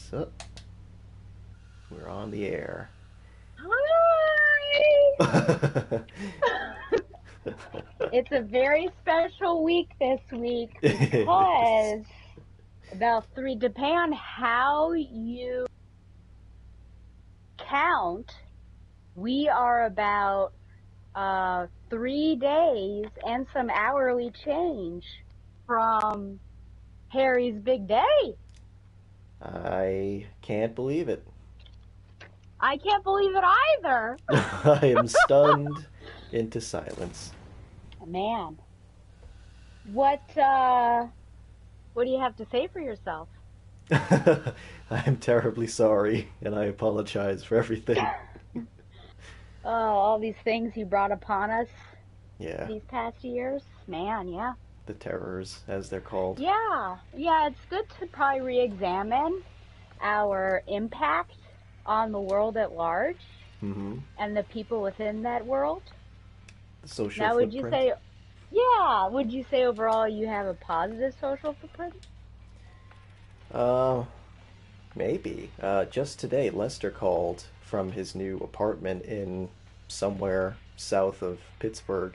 So, we're on the air. Hi! It's a very special week this week It is. because about three, depending on how you count, we are about 3 days and some hourly change from Harry's big day. I can't believe it. I can't believe it either. I am stunned into silence. Man, what do you have to say for yourself? I am terribly sorry, and I apologize for everything. Oh, all these things you brought upon us Yeah, these past years. Man, yeah. the terrors, as they're called. Yeah, it's good to probably re-examine our impact on the world at large Mm-hmm. and the people within that world. The social Now, footprint. would you say overall you have a positive social footprint? Uh, Maybe. Just today, Lester called from his new apartment in somewhere south of Pittsburgh,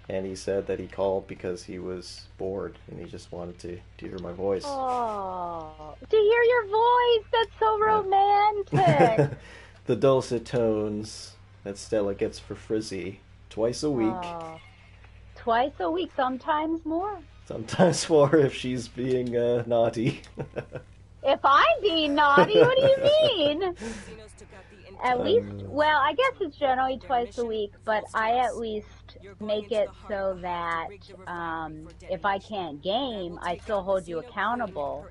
and he said that he called because he was bored and he just wanted to hear my voice. Oh, to hear your voice, that's so Yeah. romantic. The dulcet tones that Stella gets for Frizzy twice a week, Oh, twice a week, sometimes more. sometimes more if she's being naughty. If I'm being naughty, what do you mean? At least, uh, well, I guess it's generally twice a week, but I at least make it so that if I can't game, I still hold you accountable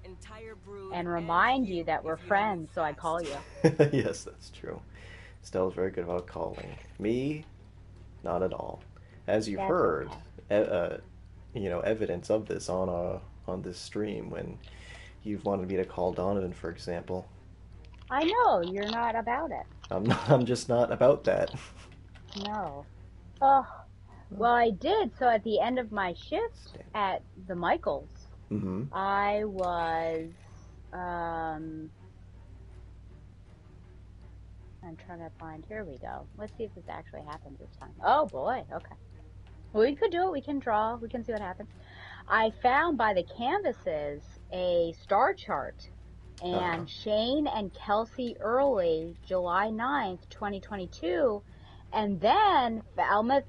and remind you that we're friends, so I call you. yes, that's true. Stella's very good about calling. Me, not at all. As you've That's heard, okay. evidence of this on this stream when you've wanted me to call Donovan, for example. I know, you're not about it. I'm just not about that. No. Oh, well, I did. So at the end of my shift Stand. at the Michaels, Mm-hmm. I was, um, I'm trying to find, here we go. Let's see if this actually happens this time. Oh boy, okay. Well, we could do it. We can draw. We can see what happens. I found by the canvases a star chart, Uh-huh. and Shane and Kelsey Early, July 9th, 2022, and then Falmouth,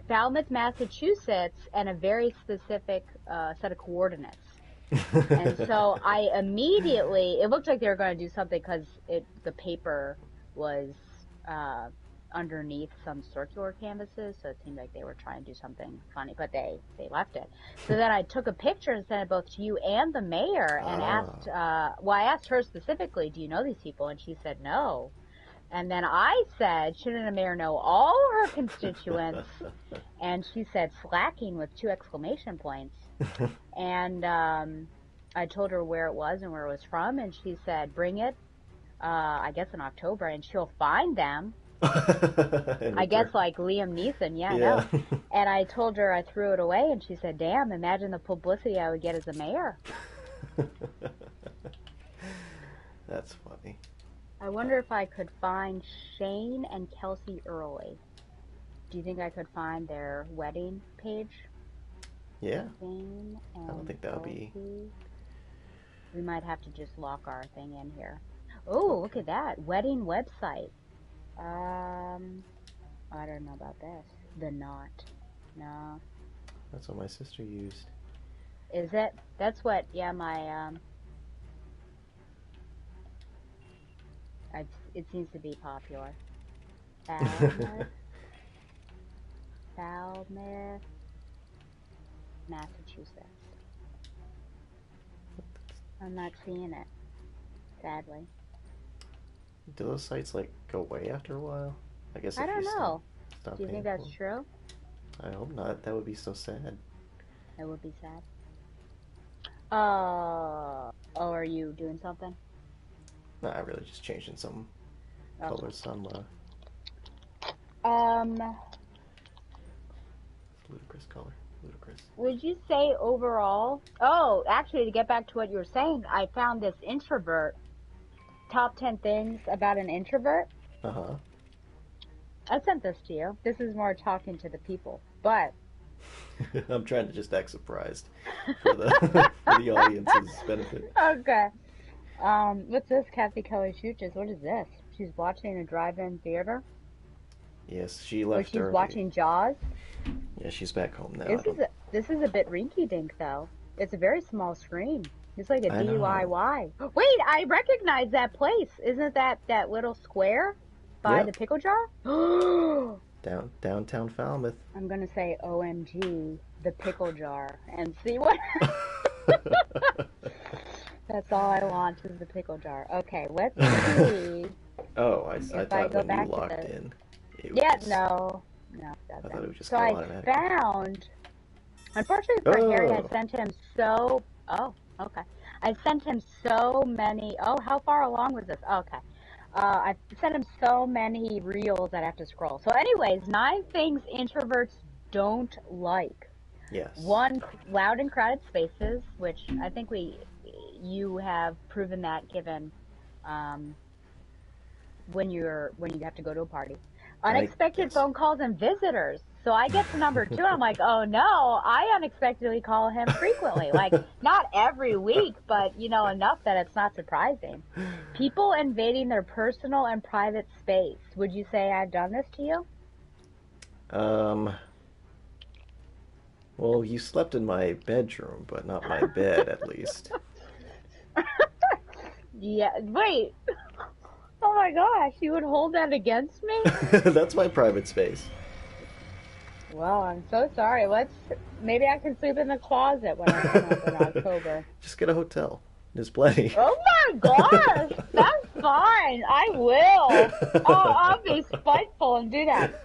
Falmouth, Massachusetts, and a very specific set of coordinates. And so I immediately, it looked like they were going to do something because the paper was uh, underneath some circular canvases, so it seemed like they were trying to do something funny, but they left it. So then I took a picture and sent it both to you and the mayor and asked, Ah. well, I asked her specifically, do you know these people? And she said no. And then I said, shouldn't a mayor know all her constituents? And she said slacking with two exclamation points. And I told her where it was and where it was from, and she said, bring it, I guess in October, and she'll find them. In I guess return. like Liam Neeson, yeah, Yeah. no. And I told her I threw it away, and she said, damn, imagine the publicity I would get as a mayor. That's funny. I wonder if I could find Shane and Kelsey Early. Do you think I could find their wedding page? Yeah. Shane I don't and think that would be Kelsey. We might have to just lock our thing in here. Oh, look okay. at that. Wedding website. I don't know about this. The Knot. No. That's what my sister used. Is it? That's what, yeah, it seems to be popular. Falmouth, Falmouth, Massachusetts. I'm not seeing it, sadly. Do those sites like go away after a while? I guess I if you don't know. stop Do you think paying for that's them. true? I hope not. That would be so sad. It would be sad. Oh, are you doing something? Nah, I really just changing some Okay. colors. Some Um, ludicrous color. Ludicrous. would you say overall? Oh, actually, to get back to what you were saying, I found this introvert top 10 things about an introvert. Uh-huh. I sent this to you. This is more talking to the people. But I'm trying to just act surprised for the for the audience's benefit. okay. What's this? Kathy Kelly Schuches. What is this? She's watching a drive-in theater, Yes, she or left she's early. watching Jaws. Yeah, she's back home now. I This is don't. a bit rinky-dink though. It's a very small screen. It's like a I know. DIY. Wait, I recognize that place. Isn't that little square by the Yep. pickle jar? I'm Downtown Falmouth. gonna say OMG, the pickle jar, and see what. That's all I want is the pickle jar. Okay, let's see Oh, I if I thought go when you back to logged this. in, it would Yeah, just. no, it I thought it doesn't. would just So go I automatically. found, unfortunately for Harry, I Oh, sent him so, oh, okay. I sent him so many, oh, how far along was this? Okay. I sent him so many reels that I have to scroll. So anyways, 9 things introverts don't like. yes. One, loud and crowded spaces, which I think you have proven that given, um, when you have to go to a party. I Unexpected yes. phone calls and visitors. So I get to number 2 and I'm like, oh no, I unexpectedly call him frequently. Like not every week, but enough that it's not surprising. People invading their personal and private space. Would you say I've done this to you? um. Well, you slept in my bedroom, but not my bed, at least. Yeah. Wait. Oh my gosh, you would hold that against me? That's my private space. Well, I'm so sorry. Maybe I can sleep in the closet when I come up in October. Just get a hotel. There's plenty. Oh my gosh, that's fine. I will. I'll be spiteful and do that.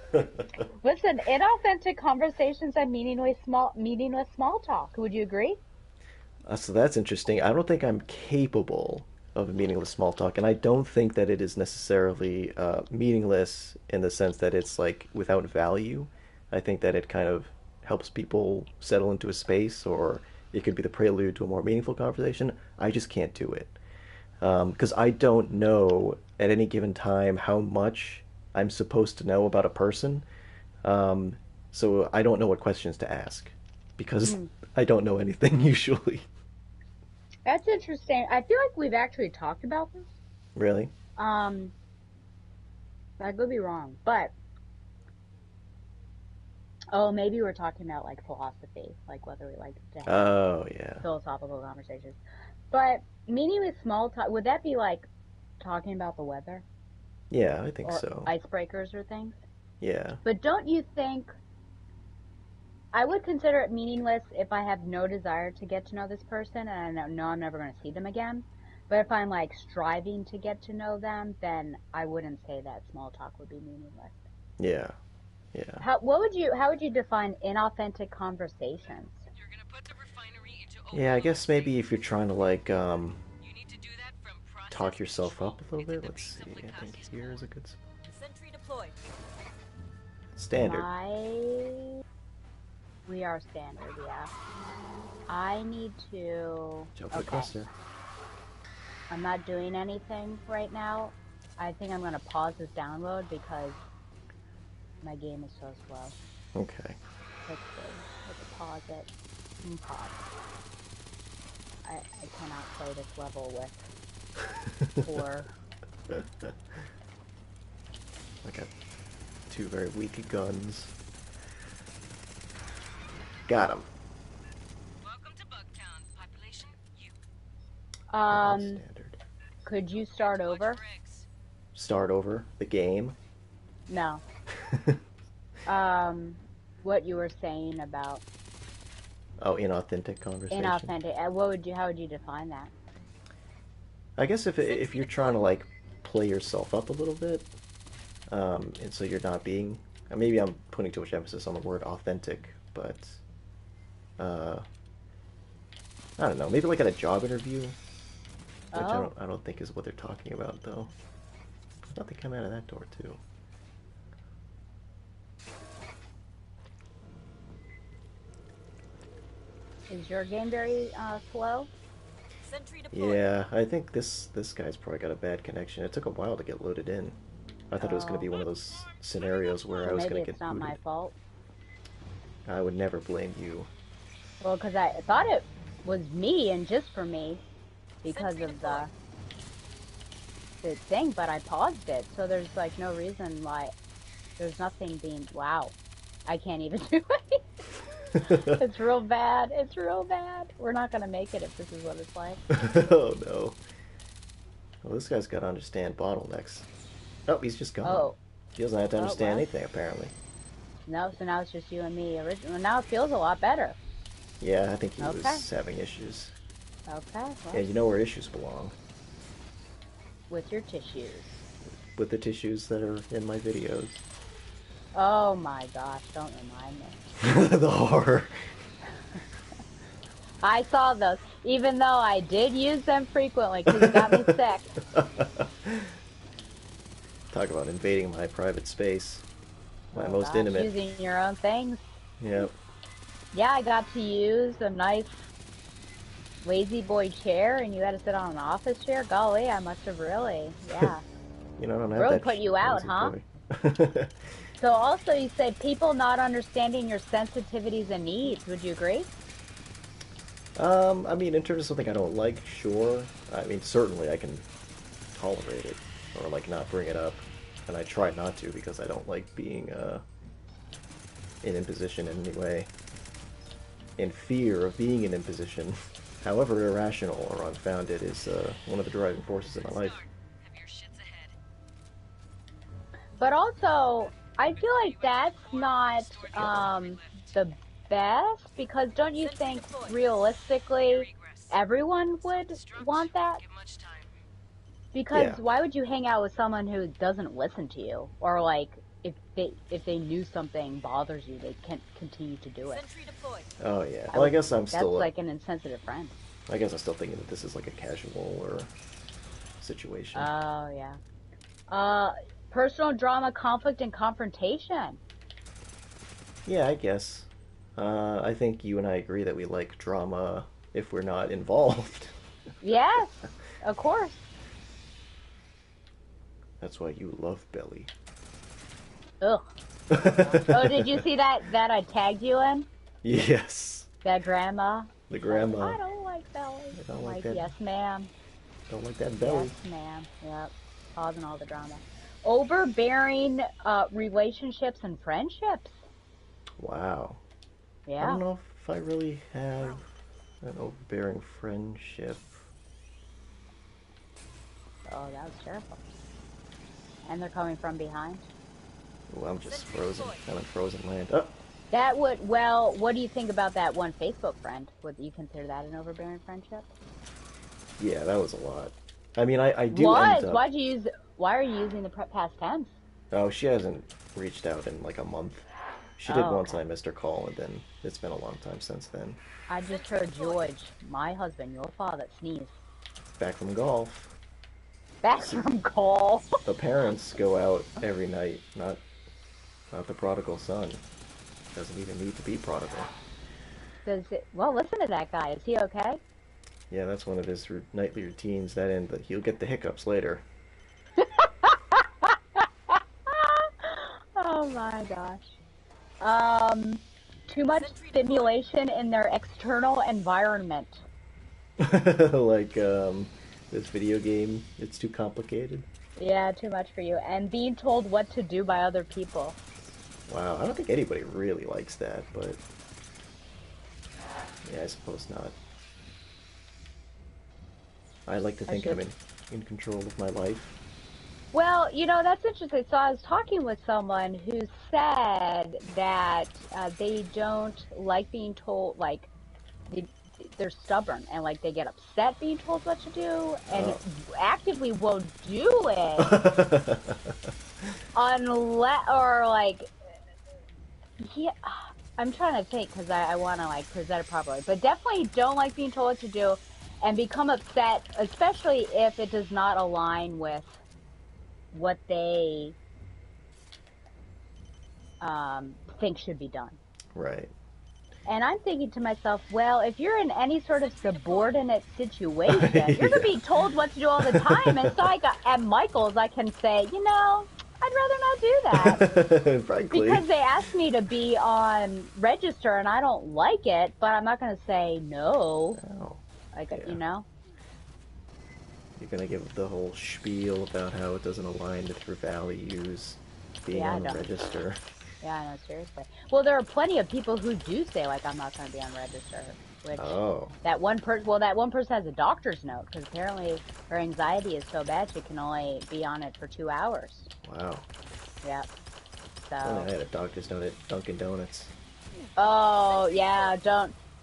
Listen, inauthentic conversations and meaningless small talk. Would you agree? So that's interesting. I don't think I'm capable of meaningless small talk, and I don't think that it is necessarily meaningless in the sense that it's like without value. I think that it kind of helps people settle into a space, or it could be the prelude to a more meaningful conversation. I just can't do it because I don't know at any given time how much I'm supposed to know about a person. Um, so I don't know what questions to ask because Hmm. I don't know anything usually. That's interesting. I feel like we've actually talked about this. Really? Um, I could be wrong, but oh, maybe we're talking about like philosophy, like whether we like to have Oh, yeah. philosophical conversations. But meaningless small talk, would that be like talking about the weather Yeah, I think or so. icebreakers or things? Yeah. But don't you think I would consider it meaningless if I have no desire to get to know this person and I know I'm never going to see them again? But if I'm like striving to get to know them, then I wouldn't say that small talk would be meaningless. Yeah. Yeah. How would you define inauthentic conversations? Yeah, I guess maybe if you're trying to like talk yourself up a little bit. Let's see. I think here is a good standard. My We are standard, yeah. I need to. Jump the Okay, cluster. I'm not doing anything right now. I think I'm gonna pause this download because my game is so slow. Okay. Let's see. Let's pause it. Pause. I cannot play this level with poor. I got two very weak guns. Got him. Um, Standard. could you start over? Start over the game. No. Um, what you were saying about Oh, inauthentic conversation. inauthentic. How would you define that? I guess if you're trying to like play yourself up a little bit, and so you're not being. Maybe I'm putting too much emphasis on the word authentic, but uh, I don't know. Maybe like at a job interview, which Oh, I don't think is what they're talking about though. There's nothing coming out of that door too. is your game very slow? Yeah, I think this guy's probably got a bad connection. It took a while to get loaded in. I thought it was going to Oh, be one of those scenarios where so I was maybe going to it's get not my booted. fault. I would never blame you. Well, because I thought it was me and just for me because of the thing, but I paused it, so there's like no reason why. There's nothing being. Wow, I can't even do it. It's real bad. It's real bad. We're not gonna make it if this is what it's like. Oh no. Well, this guy's got to understand bottlenecks. Oh, he's just gone. Oh, He doesn't have to oh understand well. anything, apparently. No, so now it's just you and me. Original. Now it feels a lot better. Yeah, I think he Okay. was having issues. Okay. Yeah, Well, you know where issues belong. with your tissues. With the tissues that are in my videos. Oh my gosh! Don't remind me. The horror. I saw those, even though I did use them frequently because it got me sick. Talk about invading my private space. My Oh most gosh, intimate. using your own things. Yep. Yeah, I got to use a nice lazy boy chair, and you had to sit on an office chair. Golly, I must have really, yeah, You know, I don't have really that put you out, lazy huh? boy. So also, you said people not understanding your sensitivities and needs. Would you agree? I mean, in terms of something I don't like, sure. I mean, certainly I can tolerate it, or like not bring it up, and I try not to because I don't like being in imposition in any way. In fear of being in imposition, however irrational or unfounded, is one of the driving forces in my life. But also, I feel like that's not the best because don't you think realistically everyone would want that? Because Yeah, why would you hang out with someone who doesn't listen to you or like if they knew something bothers you, they can't continue to do it. oh yeah. I Well, I would guess I'm think that's still. like an insensitive friend. I guess I'm still thinking that this is like a casual or situation. Oh yeah. Uh, Personal drama, conflict, and confrontation. Yeah, I guess. I think you and I agree that we like drama if we're not involved. Yes, of course. That's why you love Belly. Ugh. Yeah. Oh, did you see that I tagged you in? Yes, That grandma. the She's like, grandma. I don't like belly. I don't I'm like like, that. yes, ma'am. Don't like that Yes, belly. ma'am. Yep. Causing all the drama. Overbearing relationships and friendships. Wow. I don't Yeah. know if I really have an overbearing friendship. Oh, that was terrible. And they're coming from behind. Ooh, I'm just frozen. I'm in frozen land. Oh, That would, well, what do you think about that one Facebook friend? Would you consider that an overbearing friendship? yeah, that was a lot. I mean, I do end Was. up. Why are you using the past tense? Oh, she hasn't reached out in like a month. She did Oh, once, and okay. I missed her call, and then it's been a long time since then. I just heard George, my husband, your father, sneeze. Back from golf. Back See, from call. the parents go out every night, not the prodigal son. Doesn't even need to be prodigal. Does it, well, listen to that guy. Is he okay? Yeah, that's one of his nightly routines. That end, that he'll get the hiccups later. Oh my gosh. Um, Too much stimulation in their external environment. Like this video game, it's too complicated. Yeah, too much for you. And being told what to do by other people. Wow, I don't think anybody really likes that, but yeah, I suppose not. I like to I think I'm should. in control of my life. Well, that's interesting. So I was talking with someone who said that they don't like being told, like, they, they're stubborn and, like, they get upset being told what to do and Oh. actively won't do it unless, or, like, yeah, I'm trying to think because I want to, like, present it properly. But definitely don't like being told what to do and become upset, especially if it does not align with what they think should be done. Right. And I'm thinking to myself, well, if you're in any sort of subordinate situation, you're going to Yeah. be told what to do all the time. And so at Michael's, I can say, I'd rather not do that Frankly. because they asked me to be on register and I don't like it, but I'm not going to say no. Oh, Like, yeah. You're gonna give the whole spiel about how it doesn't align with your values, being Yeah, I on the don't. register. Yeah, I know, seriously. Well, there are plenty of people who do say, like, I'm not going to be on register, which Oh, that one person has a doctor's note because apparently her anxiety is so bad she can only be on it for 2 hours. wow. Yeah. If only So, I had a doctor's note at Dunkin' Donuts. oh, yeah,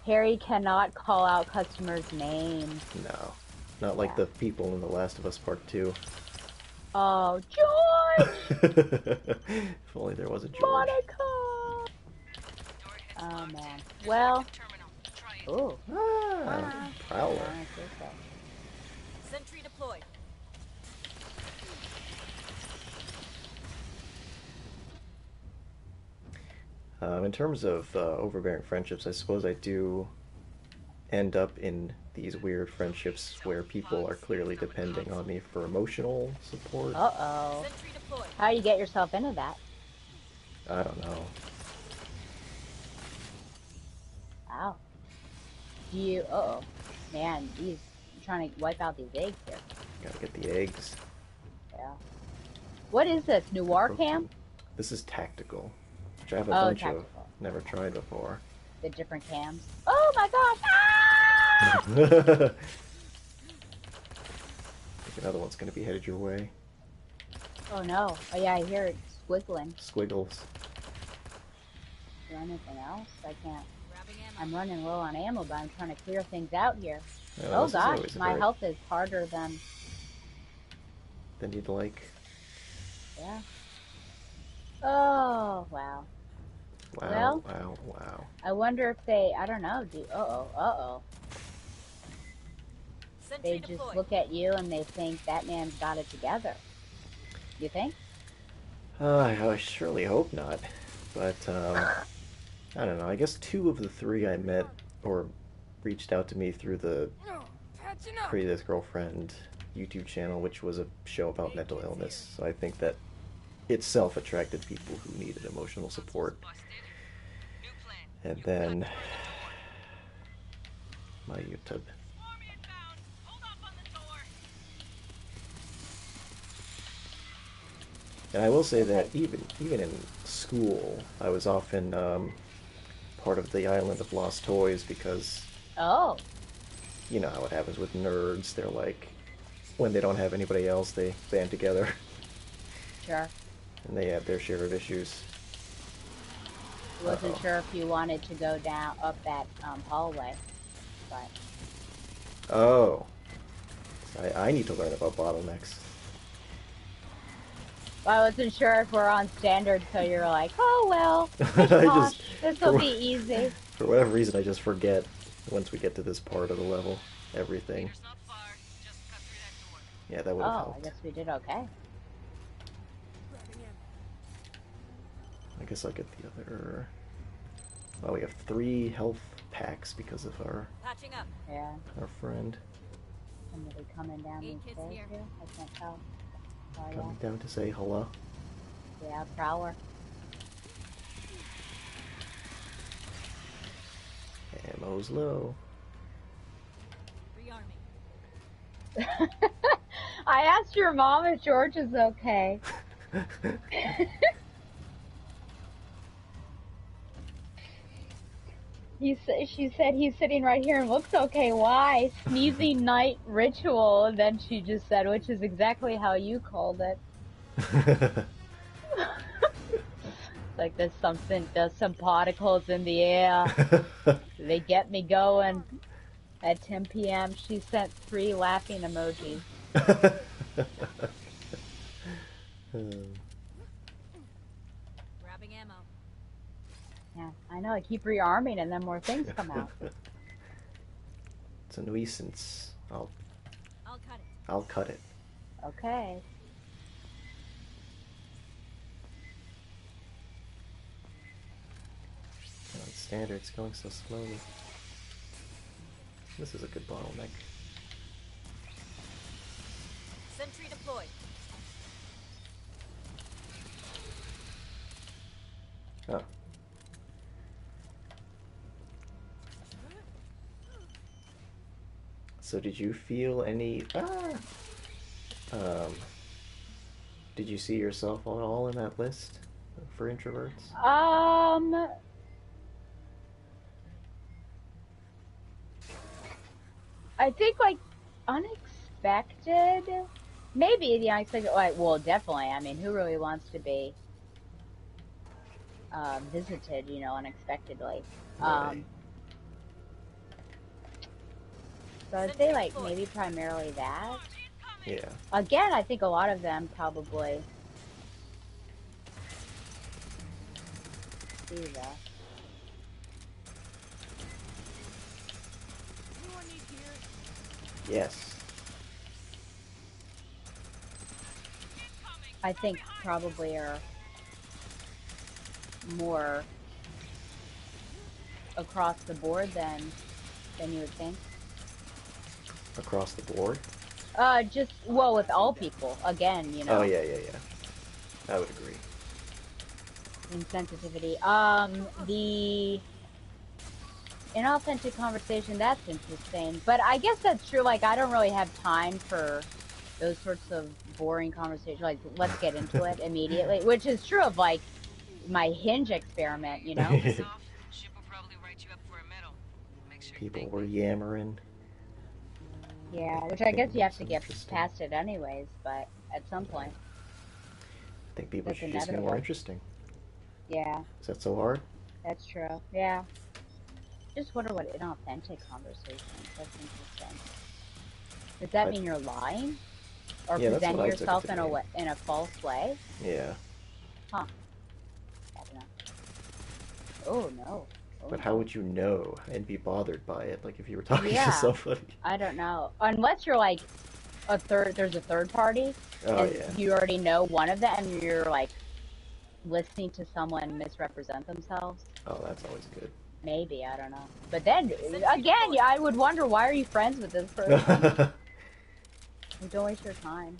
Harry cannot call out customers' names. No. Not like Yeah. the people in The Last of Us Part 2. Oh, George! If only there was a George. Monica! Oh, man. Well, ooh. Ah, Ah. Prowler. Yeah, I see so. Sentry deployed. In terms of overbearing friendships, I suppose I do end up in these weird friendships where people are clearly depending on me for emotional support. Uh-oh. Sentry deployed. How do you get yourself into that? I don't know. Wow. Uh-oh. Man, he's trying to wipe out these eggs here. Gotta get the eggs. Yeah. What is this? Noir cam? This is tactical, which I have a Oh, bunch of. tactical. Never tried before. The different cams. Oh my gosh! Ah! I think another one's gonna be headed your way. Oh no. Oh yeah, I hear it squiggling. Squiggles. Is there anything else? I can't. Grabbing ammo. I'm running low on ammo, but I'm trying to clear things out here. Yeah, Oh this is gosh, always a my very- health is harder than. Then you'd like. Yeah. Oh wow. Wow, Well, wow, wow. I wonder if they. I don't know. Uh oh. Sentry They just deployed. look at you and they think that man's got it together. You think? I surely hope not. But, I don't know. I guess two of the three I met or reached out to me through the Previous Girlfriend YouTube channel, which was a show about mental illness. So I think that itself attracted people who needed emotional support. And then my YouTube. And I will say that even in school, I was often part of the Island of Lost Toys because Oh, you know how it happens with nerds. They're like, when they don't have anybody else, they band together sure. and they have their share of issues. Wasn't Uh-oh. sure if you wanted to go down up that hallway, but Oh, I need to learn about bottlenecks. I wasn't sure if we're on standard, so you're like, oh well, I gosh, just this will be easy. for whatever reason I just forget once we get to this part of the level everything. Yeah, that would have Oh, I helped. guess we did okay. I guess I'll get the other. Oh, we have 3 health packs because of Patching up. Yeah, our friend somebody coming down these kids stairs here. here. I can't tell. Oh yeah, coming down to say hello. yeah, Prowler. Ammo's low. Rearming. I asked your mom if George is okay. She said he's sitting right here and looks okay. Why? Sneezing night ritual. And then she just said, which is exactly how you called it. Like there's some particles in the air. They get me going. At 10 p.m., she sent 3 laughing emojis. Grabbing ammo. Yeah, I know. I keep rearming and then more things come out. It's a nuisance. I'll cut it. I'll cut it. Okay. Let's standards going so slowly. This is a good bottleneck. Sentry deployed. Oh. So did you feel any... did you see yourself at all in that list for introverts? I think like unexpected. Maybe the unexpected. Like, well, definitely. I mean, who really wants to be visited, unexpectedly? Right. So I'd say like maybe primarily that. Yeah. Again, I think a lot of them probably see that. Yes. I think probably are more across the board than you would think. Across the board? Well, with all people, again, Oh, yeah. I would agree. insensitivity. The inauthentic conversation, that's interesting. But I guess that's true. Like, I don't really have time for those sorts of boring conversations. Like, let's get into it immediately, which is true of, like, my Hinge experiment, People were yammering. Yeah, which I guess you have to get past it anyways, but at some point. I think people That's should just get more inevitable. interesting. Yeah, Is that so hard? that's true. Yeah. Just wonder what inauthentic conversations. That's interesting. Does that mean you're lying? Or Yeah, that's presenting what I took it yourself to in a mean. way, in a false way? Yeah. Huh. I don't know. Oh no. Oh, But how no. would you know and be bothered by it? Like if you were talking to Yeah. somebody. I don't know. Unless you're like there's a third party. Oh, and yeah. you already know one of them and you're like listening to someone misrepresent themselves. Oh, that's always good. Maybe, I don't know. But then, again, yeah, I would wonder, why are you friends with this person? Don't waste your time.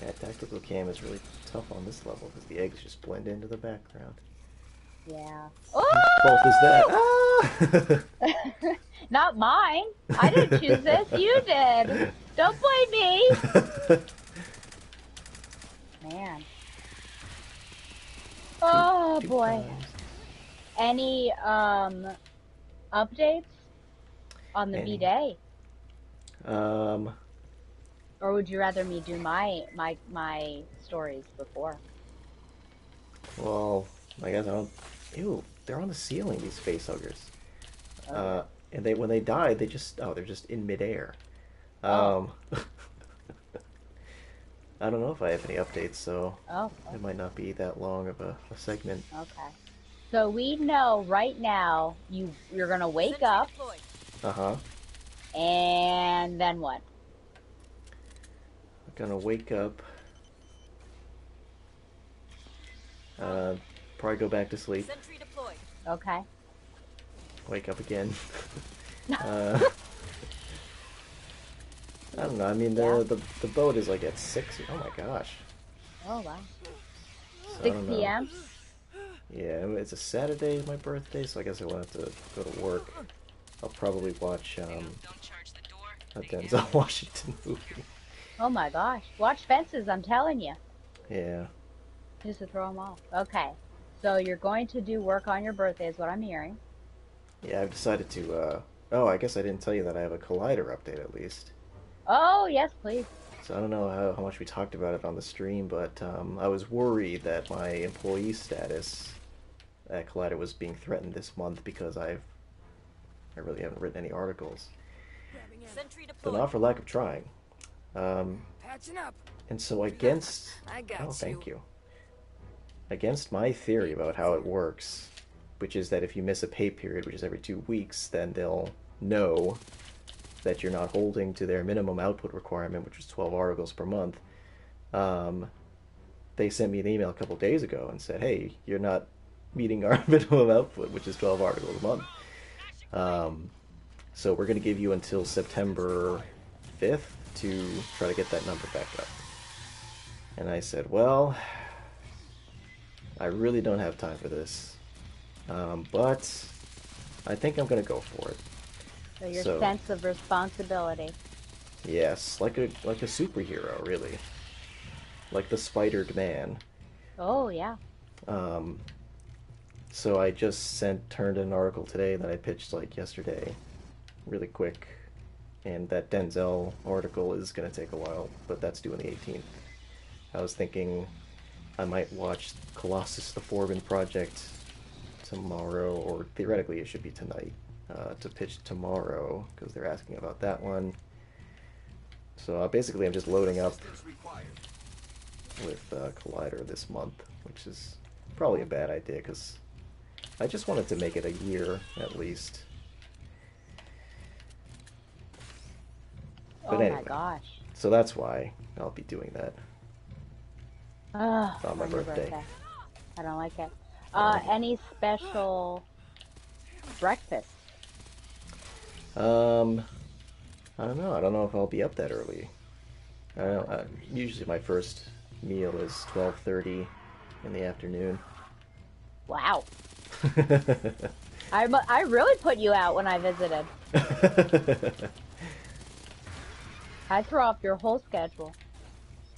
Yeah, tactical cam is really tough on this level because the eggs just blend into the background. Yeah. Whose fault is that? Ah! Not mine. I didn't choose this. You did. Don't blame me. Man. Oh, boy. Any updates on the V-Day? Or would you rather me do my stories before? Well, I guess I don't... Ew, they're on the ceiling, these facehuggers. Okay. And when they die, they're just in midair. Oh. I don't know if I have any updates, so Oh. it might not be that long of a segment. Okay. So we know right now you're gonna wake up. Uh-huh. And then what? I'm gonna wake up. Probably go back to sleep. Sentry deployed. Okay. Wake up again. I don't know. I mean, the boat is like at 6. Oh my gosh. Oh wow. So 6 p.m. Yeah, it's a Saturday, my birthday, so I guess I won't have to go to work. I'll probably watch a Denzel Washington movie. Oh my gosh. Watch Fences, I'm telling you. Yeah. Just to throw them off. Okay. So you're going to do work on your birthday is what I'm hearing. Yeah, I've decided to, oh, I guess I didn't tell you that I have a Collider update at least. Oh, yes, please. So I don't know how much we talked about it on the stream, but I was worried that my employee status at Collider was being threatened this month because I really haven't written any articles. But not for lack of trying. Patching up. And so against... I got oh, thank you. Against my theory about how it works, which is that if you miss a pay period, which is every 2 weeks, then they'll know that you're not holding to their minimum output requirement, which is 12 articles per month, then they sent me an email a couple days ago and said, "Hey, you're not meeting our minimum output, which is 12 articles a month. Um, so we're going to give you until September 5th to try to get that number back up." And I said, "Well, I really don't have time for this, but I think I'm going to go for it." So your So sense of responsibility. yes, like a superhero, really, like the Spidered Man. Oh, yeah. Um, so I just turned in an article today that I pitched like yesterday, really quick, and that Denzel article is going to take a while, but that's due on the 18th. I was thinking I might watch Colossus the Forbin Project tomorrow, or theoretically it should be tonight, to pitch tomorrow, because they're asking about that one. So basically I'm just loading up with Collider this month, which is probably a bad idea, because I just wanted to make it a year at least. But Oh anyway, my gosh. so that's why I'll be doing that Oh, on my on your birthday. birthday. I don't like it. Um, Any special breakfast? um, I don't know. I don't know if I'll be up that early. I don't. Usually my first meal is 12:30 in the afternoon. Wow. I really put you out when I visited. I threw off your whole schedule.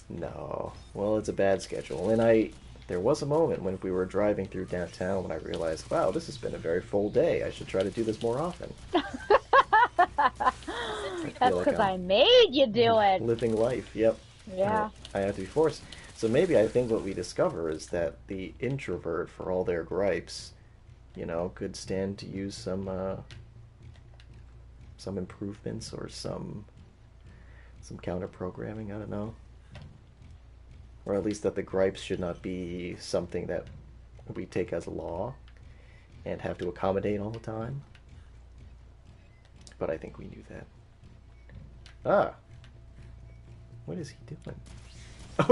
No. Well, it's a bad schedule. And there was a moment when we were driving through downtown when I realized, wow, this has been a very full day. I should try to do this more often. I That's feel like because I'm I made you do it. living life. Yep. Yeah. I have to be forced. So maybe I think what we discover is that the introvert, for all their gripes, could stand to use some improvements or some counter programming. I don't know. Or at least that the gripes should not be something that we take as law and have to accommodate all the time. But I think we knew that. Ah! What is he doing? I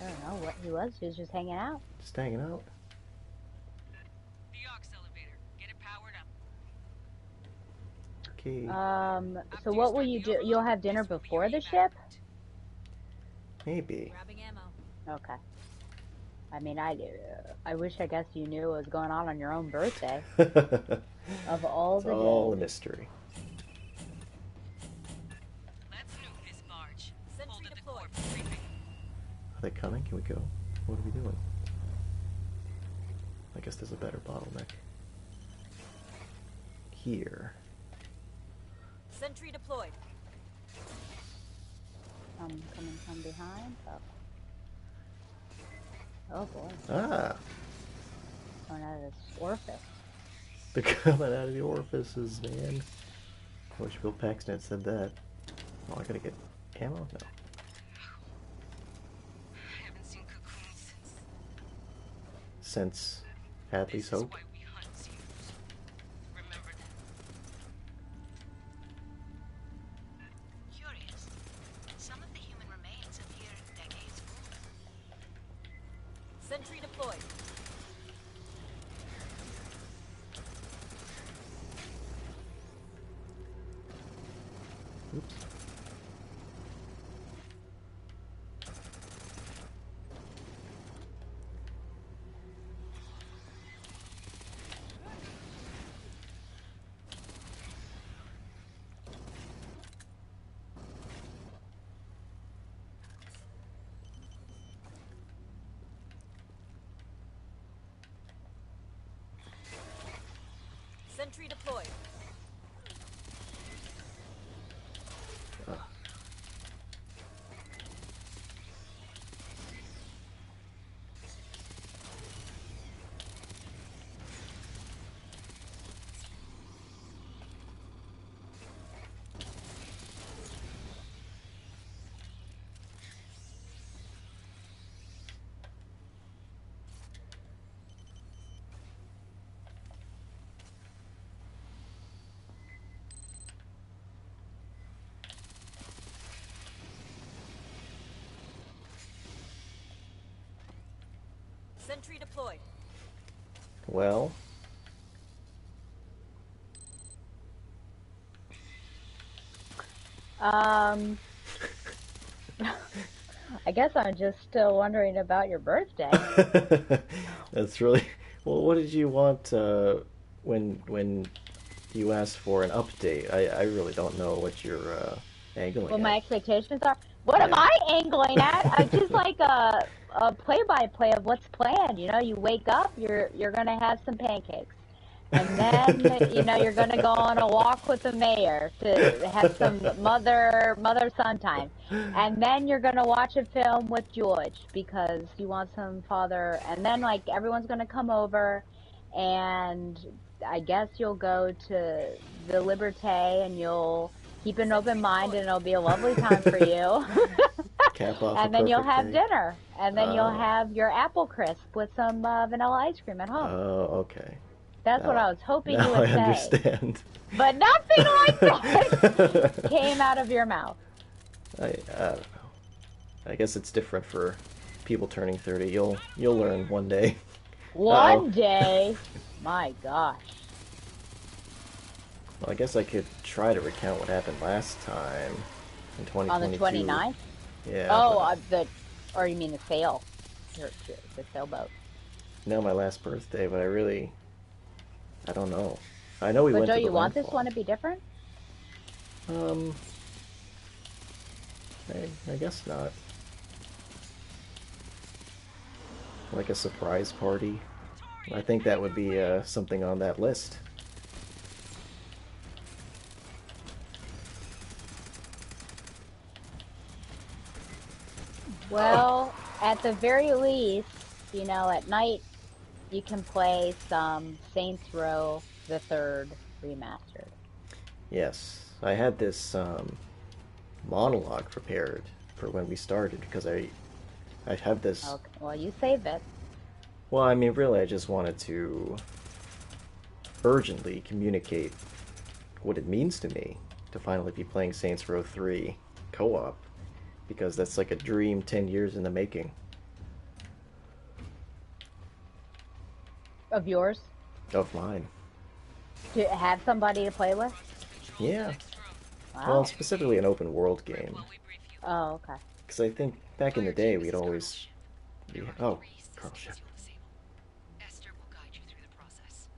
don't know what he was. He was just hanging out. Just hanging out. The aux elevator. Get it powered up. Okay. So what will you do? You'll have dinner before the ship? Maybe. Grabbing ammo. Okay. I mean, I wish, I guess you knew what was going on your own birthday. Of all It's the all a days. mystery. Let's nuke this barge. Sentry Hold it the deployed. corpse briefing. Are they coming? Can we go? What are we doing? I guess there's a better bottleneck. Here. Sentry deployed. Coming from behind. Oh boy. Ah! Coming out of this orifice. They're coming out of the orifices, man. I wish Bill Paxton had said that. Oh, I gotta get ammo? No. I haven't seen cocoons since. Since Hadley's This is Hope? why we hunt seals. Remember that. Curious. Some of the human remains appear decades old. Sentry deployed. Oops. Sentry deployed. Ah. Sentry deployed. Well, Um, I guess I'm just still wondering about your birthday. that's really well. What did you want when you asked for an update? I really don't know what you're angling What at. my expectations are. What am Yeah. I angling at? Just like a play-by-play of what's planned. You know, you wake up, you're gonna have some pancakes, and then you're gonna go on a walk with the mayor to have some mother-son time, and then you're gonna watch a film with George because you want some father, and then like everyone's gonna come over, and I guess you'll go to the Liberté and you'll keep an open Sentry mind and deployed. it'll be a lovely time for you. Cap off a And then you'll perfect have day. dinner. And then you'll Oh, have your apple crisp with some vanilla ice cream at home. oh, okay. That's what Now, I was hoping you now I would say. understand. But nothing like that came out of your mouth. I don't know. I guess it's different for people turning 30. You'll learn one day. Uh-oh. One day. My gosh. Well, I guess I could try to recount what happened last time in On the 2022. 29th? Yeah, Oh, but or you mean the sail? The sailboat. no, my last birthday. But I don't know. I know we But went to don't the you want this one landfall. to be different? Um, I guess not. Like a surprise party. I think that would be something on that list. Well, at the very least, at night you can play some Saints Row the Third remastered. Yes, I had this monologue prepared for when we started because I have this. Okay, well you save it. Well, I mean, really, I just wanted to urgently communicate what it means to me to finally be playing Saints Row 3 co-op because that's like a dream 10 years in the making Of yours, of mine. to have somebody to play with. Yeah, well, Wow. specifically an open world game While we brief you, Oh, okay. because I think back in the day Fireteam, we'd this is Colonel always Ship. be, There are oh, 3 Colonel systems Ship. you'll disable. Esther will guide you through the process.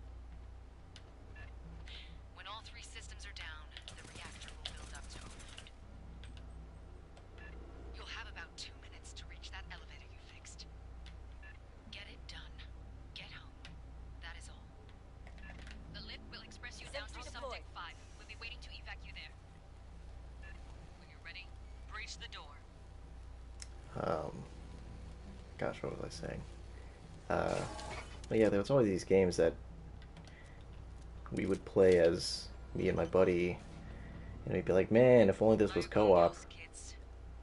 When all 3 systems are down, the reactor will build up to overload. You'll have about 2 minutes to reach that elevator you fixed. Get it done. Get home. That is all. The lift will express you down to Sentry subdeck deployed. 5. We'll be waiting to evac you there. When you're ready, breach the door. Um, gosh, what was I saying? Uh, but yeah, there was always these games that we would play as me and my buddy, and we'd be like, man, if only this was co-op. Goggles, kids.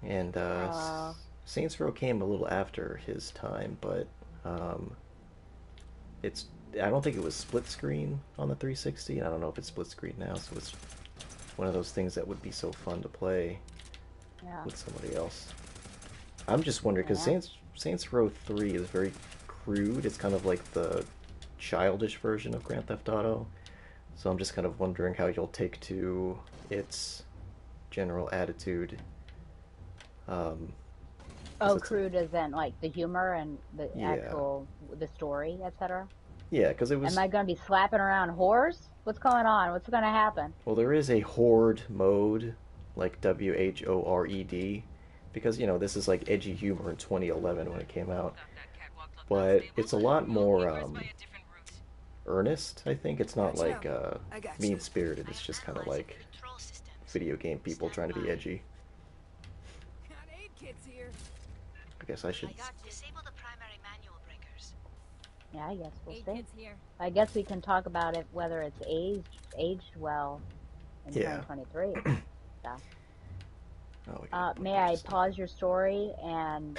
And Uh, Saints Row came a little after his time, but um, it's I don't think it was split screen on the 360, and I don't know if it's split screen now, so it's one of those things that would be so fun to play yeah. with somebody else. I'm just wondering because Yeah. Saints Row 3 is very crude. It's kind of like the childish version of Grand Theft Auto. So I'm just kind of wondering how you'll take to its general attitude. Um, 'Cause Oh, it's crude as in like the humor and the yeah, actual the story, etc. yeah, because it Am was I gonna be slapping around whores? What's going on? What's gonna happen? well, there is a horde mode, like WHORED, because this is like edgy humor in 2011 when it came out, Thought that catwalk looked but unstable. it's a lot We'll more egress by a different route. earnest. I think it's not Gotcha. like I got you. mean spirited. It's just kind of like Control systems. video game people trying to be edgy. Got aid kits here. I guess I should. I got disable the primary manual breakers. Yeah, I guess we'll Aid see. kits here. I guess we can talk about it whether it's aged well in Yeah. 2023. So, Oh, we gotta put may I this pause your story and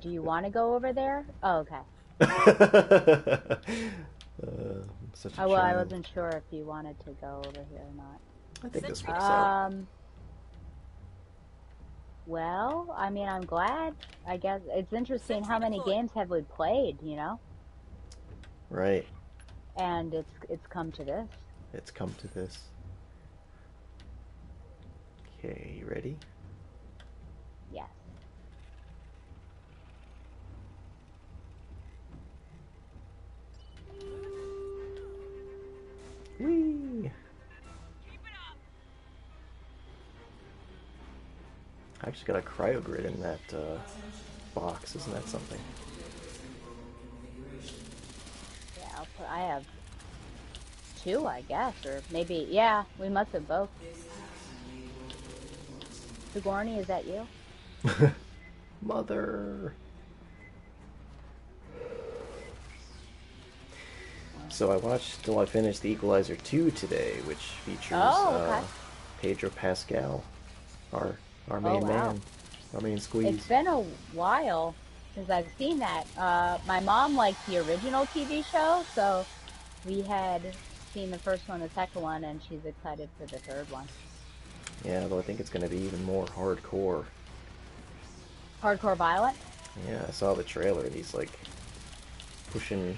do you want to go over there? Oh, okay. uh, such a Oh, well, I child. wasn't sure if you wanted to go over here or not. I think this Sentry works out. Well, I mean, I'm glad. I guess it's interesting how Sentry many deployed. games have we played, you know? Right. and it's come to this. It's come to this. Okay, you ready? Yes. Whee! I actually got a cryogrid in that box. Isn't that something? Yeah, I have two, I guess, or maybe, yeah, we must have both. Sigourney, is that you? Mother! So I finished The Equalizer 2 today, which features Okay. Pedro Pascal, our Oh, main wow. man, our main squeeze. It's been a while since I've seen that. My mom liked the original TV show, so we had seen the first one, the second one, and she's excited for the third one. Yeah, though I think it's going to be even more hardcore. Hardcore violent? Yeah, I saw the trailer and he's like pushing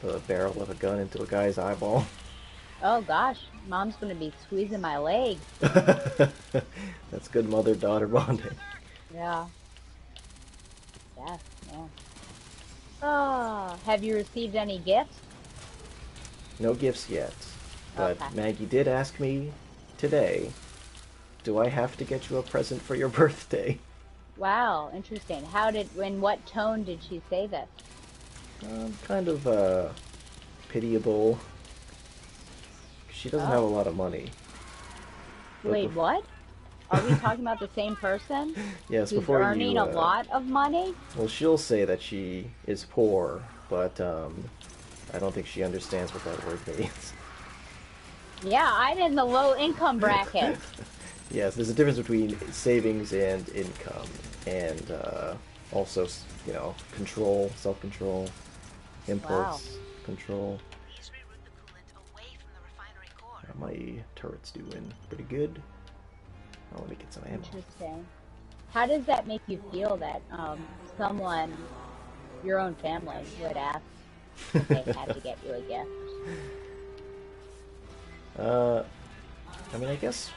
the barrel of a gun into a guy's eyeball. Oh gosh, mom's gonna be squeezing my leg. That's good mother-daughter bonding. Yeah. Yes, yeah. Oh, have you received any gifts? No gifts yet, but Okay. Maggie did ask me today, do I have to get you a present for your birthday? Wow, interesting. In what tone did she say this? Kind of pitiable. She doesn't have a Oh. lot of money. But Wait, what? Are we talking about the same person? Yes, Who's before earning you. a lot of money? Well, she'll say that she is poor, but I don't think she understands what that word means. Yeah, I'm in the low income bracket. Yes, there's a difference between savings and income, and also, control, self-control, Wow. impulse control. Please reroute the coolant away from the refinery core. My turret's doing pretty good. Oh, let me get some ammo. Interesting. How does that make you feel that someone, your own family, would ask if they had to get you a gift? I mean, I guess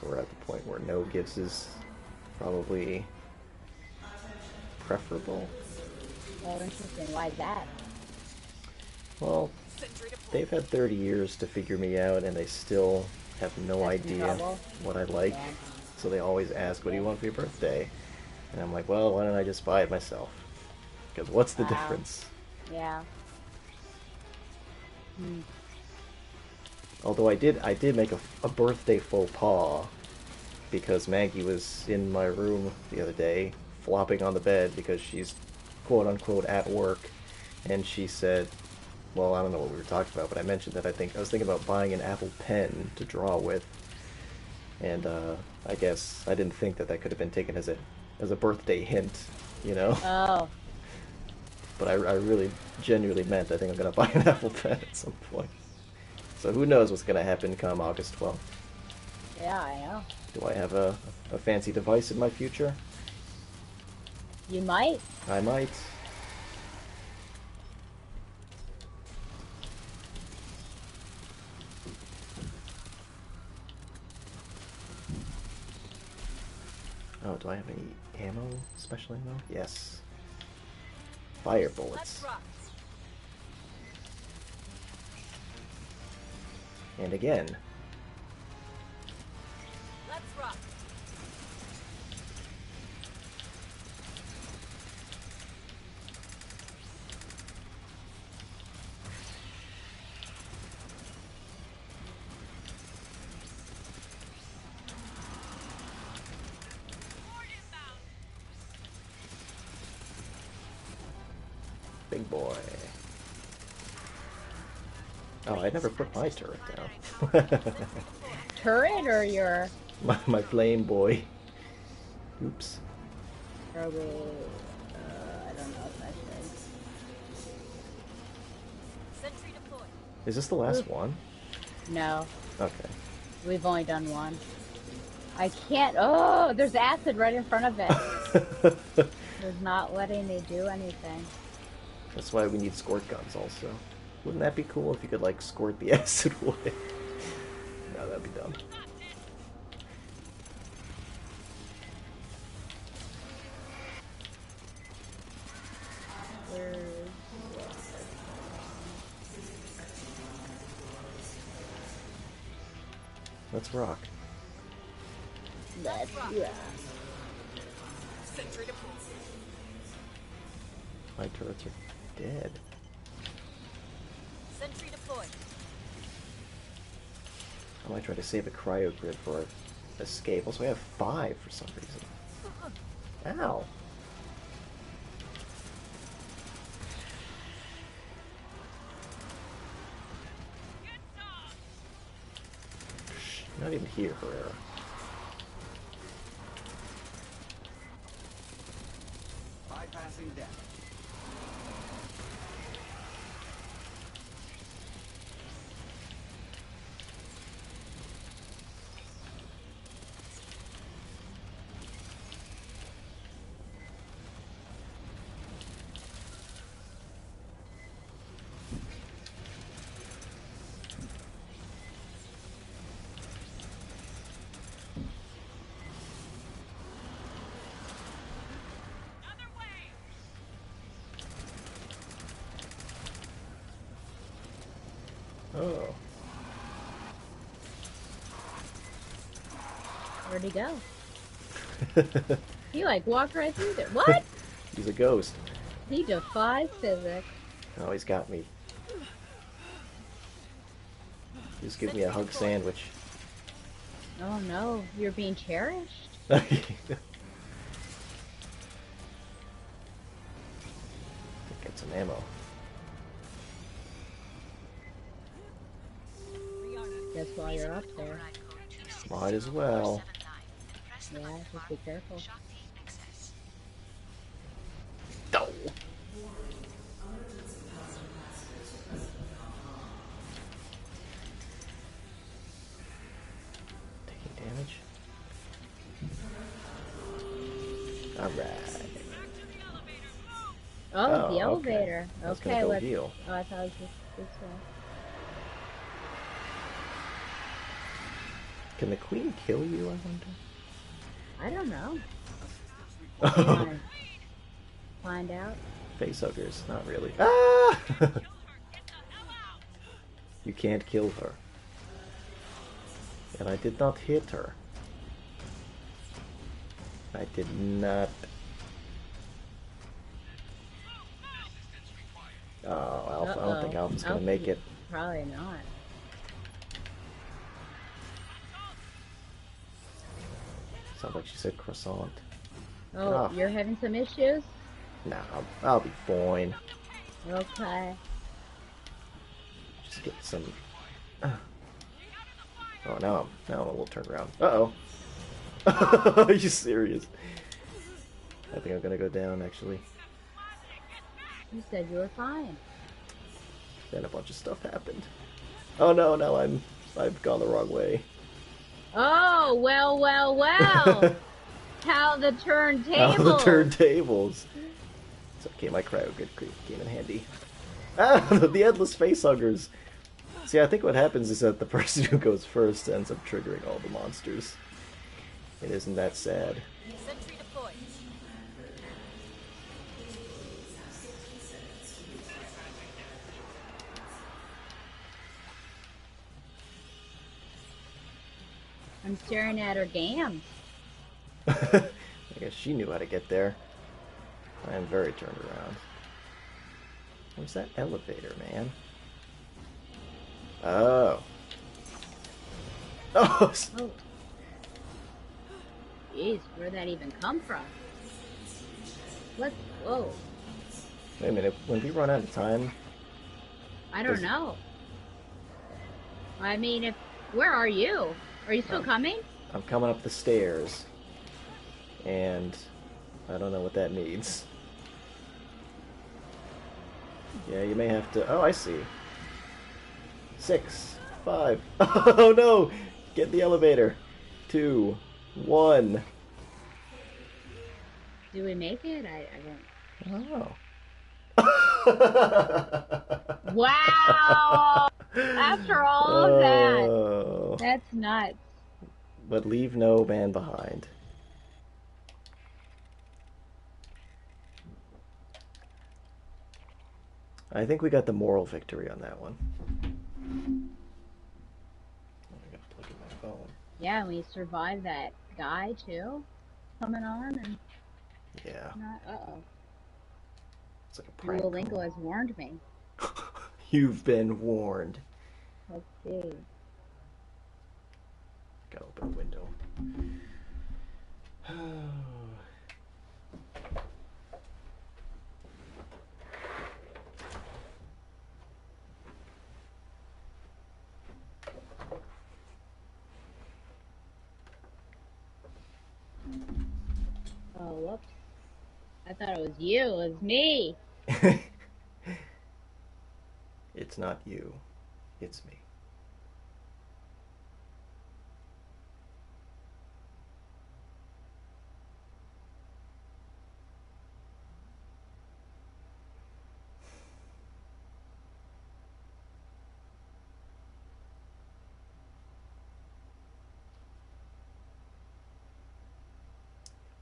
we're at the point where no gifts is probably preferable. Oh, interesting. Why is that? Well, they've had 30 years to figure me out, and they still have no That's in idea trouble. what I like. Yeah. So they always ask, what do you want for your birthday? And I'm like, well, why don't I just buy it myself? Because what's the Wow. difference? Yeah. Hmm. Although I did make a birthday faux pas, because Maggie was in my room the other day, flopping on the bed because she's quote-unquote at work, and she said, well, I don't know what we were talking about, but I mentioned that I was thinking about buying an Apple Pen to draw with, and I guess I didn't think that could have been taken as a birthday hint, you know? Oh, But I really genuinely meant I think I'm going to buy an Apple Pen at some point. So who knows what's going to happen come August 12th. yeah, I know. Do I have a fancy device in my future? You might. I might. Oh, do I have any ammo? Special ammo? Yes. Fire bullets. Let's rock. And again. Let's rock. Big boy. Oh, I never put my turret down. Turret or your... my flame boy. Oops. Probably... I don't know if I should. Sentry deployed. Is this the last one? No, Okay. we've only done one. I can't... Oh, there's acid right in front of it. It's not letting me do anything. That's why we need squirt guns also. Wouldn't that be cool if you could, like, squirt the acid away? No, that'd be dumb. Let's rock. Let's rock. Sentry deployed. My turrets are dead. Sentry deployed. I might try to save a cryo grid for escape. Also, I have 5 for some reason. Ow! Shh, not even here, Herrera. Bypassing death. Oh. Where'd he go? He like walked right through there. What? He's a ghost. He defies physics. Oh, he's got me. Just give me a hug sandwich. Oh no, you're being cherished? Get some ammo. Guess while you're up there. Might as well. Yeah, just be careful. No. Taking damage. Alright. Oh, Oh, the elevator. okay. I was gonna Okay, go let's. heal. Oh, I thought it was just this way. Can the queen kill you, I wonder? I don't know. You wanna find out? Facehuggers, not really. Ah! You can't kill her. And I did not hit her. I did not. Oh, Alpha. I don't think Alpha's gonna make it. Probably not. Sounds like she said croissant. Oh, Ah. you're having some issues? Nah, I'll be fine. Okay. Just get some. Oh, now I'm a little turned around. Uh oh. Are you serious? I think I'm gonna go down actually. You said you were fine. Then a bunch of stuff happened. Oh no, now I've gone the wrong way. Oh, well, well, well. How the turntables. How the turntables. It's okay, my cryo grid came in handy. Ah, the endless facehuggers. See, I think what happens is that the person who goes first ends up triggering all the monsters. It isn't that sad. Sentry deployed. I'm staring at her gams. I guess she knew how to get there. I am very turned around. Where's that elevator, man? Oh. Oh! Oh. Jeez, where'd that even come from? Whoa. Wait a minute, when we run out of time... I don't know. I mean, where are you? Are you still coming? I'm coming up the stairs. And I don't know what that means. Yeah, you may have to... Oh, I see. 6, 5... Oh no! Get in the elevator. 2, 1... Do we make it? I don't... Oh. Wow! After all of that, Oh, that's nuts. but leave no man behind. I think we got the moral victory on that one. I gotta plug in my phone. Yeah, we survived that guy too, coming on and Yeah, not. Uh-oh. it's like a prank Duolingo call. has warned me. You've been warned. Let's see. Gotta open a window. Oh, whoops. I thought it was you. It was me. It's not you, it's me.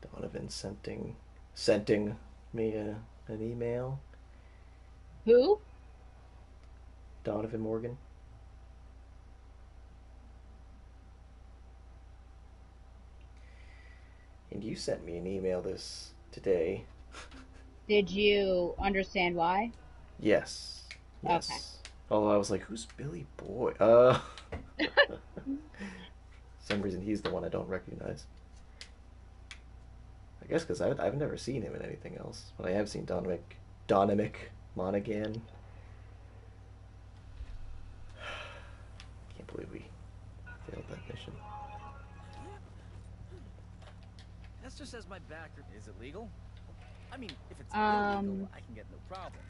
Donovan sending me an email. Who? Donovan Morgan. And you sent me an email this today. Did you understand why? Yes. Okay. Yes. Although I was like, who's Billy Boy? Some reason he's the one I don't recognize. I guess because I've never seen him in anything else. But I have seen Donimic Monaghan. Can't believe we failed that mission. Esther says my backer. Is it legal? I mean, if it's illegal, Um, I can get no problem.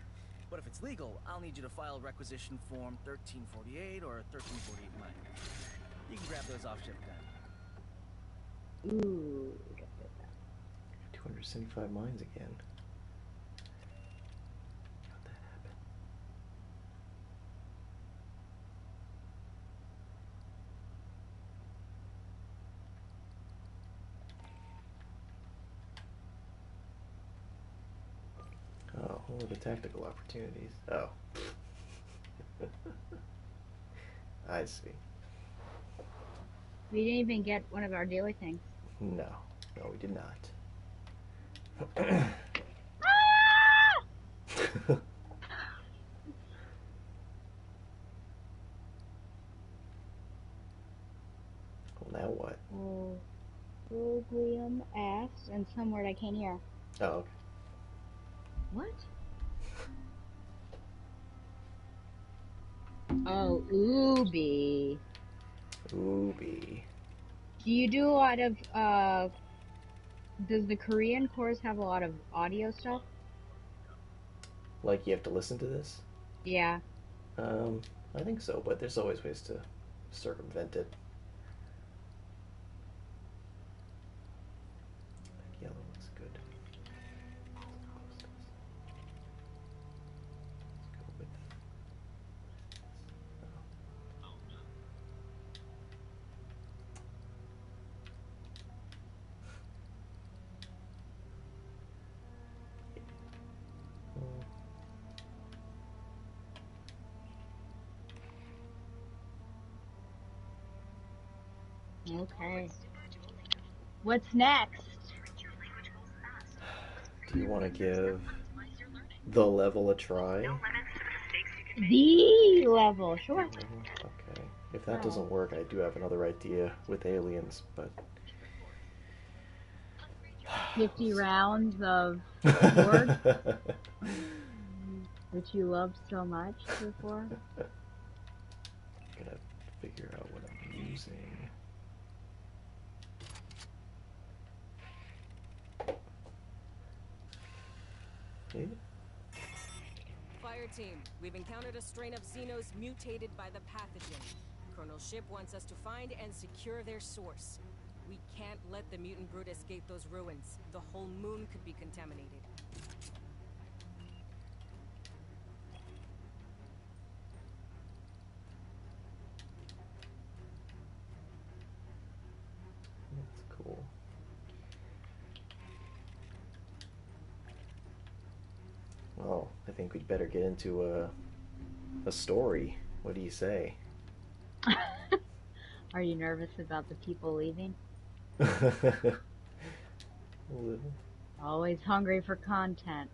But if it's legal, I'll need you to file requisition form 1348 or 1348 mine. You can grab those off ship then. ooh. 275 mines again. How'd that happen? Oh, what are the tactical opportunities? Oh. I see. We didn't even get one of our daily things. No. No, we did not. Well, now what? Oh, William asked, and some word I can't hear. Oh, okay. What? Oh, Ubi. Ooby. Do you do a lot of, does the Korean course have a lot of audio stuff? Like you have to listen to this? Yeah. I think so, but there's always ways to circumvent it. That yellow looks good. Let's go with Okay. What's next? Do you want to give the level a try? The level, sure. Okay. If that doesn't work, I do have another idea with aliens, but 50 rounds of Sword, which you loved so much before. Gotta figure out what I'm using. Okay. Fireteam, we've encountered a strain of Xenos mutated by the pathogen. Colonel Ship wants us to find and secure their source. We can't let the mutant brood escape those ruins. The whole moon could be contaminated. I think we'd better get into a story. What do you say? Are you nervous about the people leaving? Always hungry for content.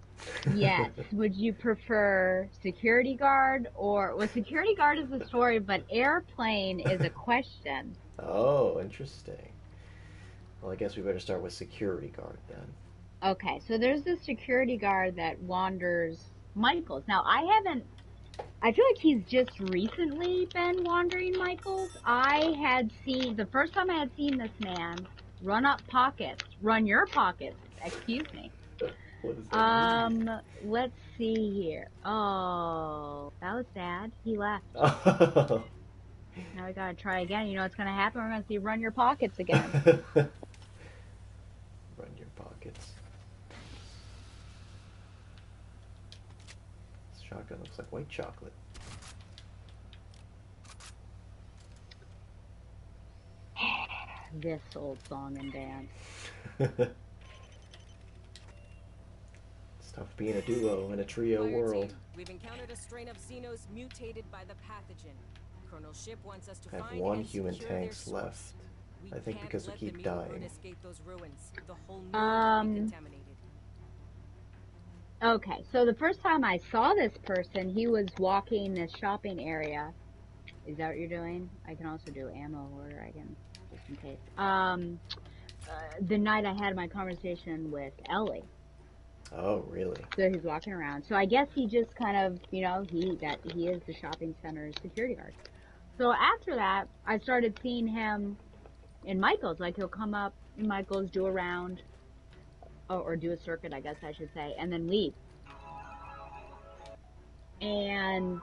Yes. Would you prefer security guard or... Well, security guard is a story, but airplane is a question. Oh, interesting. Well, I guess we better start with security guard then. Okay, so there's this security guard that wanders Michael's. Now, I feel like he's just recently been wandering Michael's. The first time I had seen this man run your pockets, excuse me. What does that mean? Let's see here. Oh, that was sad. He left. Oh. Now we gotta try again. You know what's gonna happen? We're gonna see run your pockets again. Run your pockets. This shotgun looks like white chocolate. This old song and dance. It's tough being a duo in a trio Fireteam, world. we've encountered a strain of Xenos mutated by the pathogen. Colonel Ship wants us to I have find one and human secure their tanks source. left. We I think can't because we let keep the mutant dying. brood escape those ruins. The whole node will be contaminated. Okay, so the first time I saw this person, he was walking this shopping area. Is that what you're doing? I can also do ammo order, I can, just in case. The night I had my conversation with Ellie. Oh, really? So he's walking around. So I guess he just kind of, he is the shopping center's security guard. So after that, I started seeing him in Michael's. Like, he'll come up in Michael's, do a round, or do a circuit, I guess I should say, and then leave. And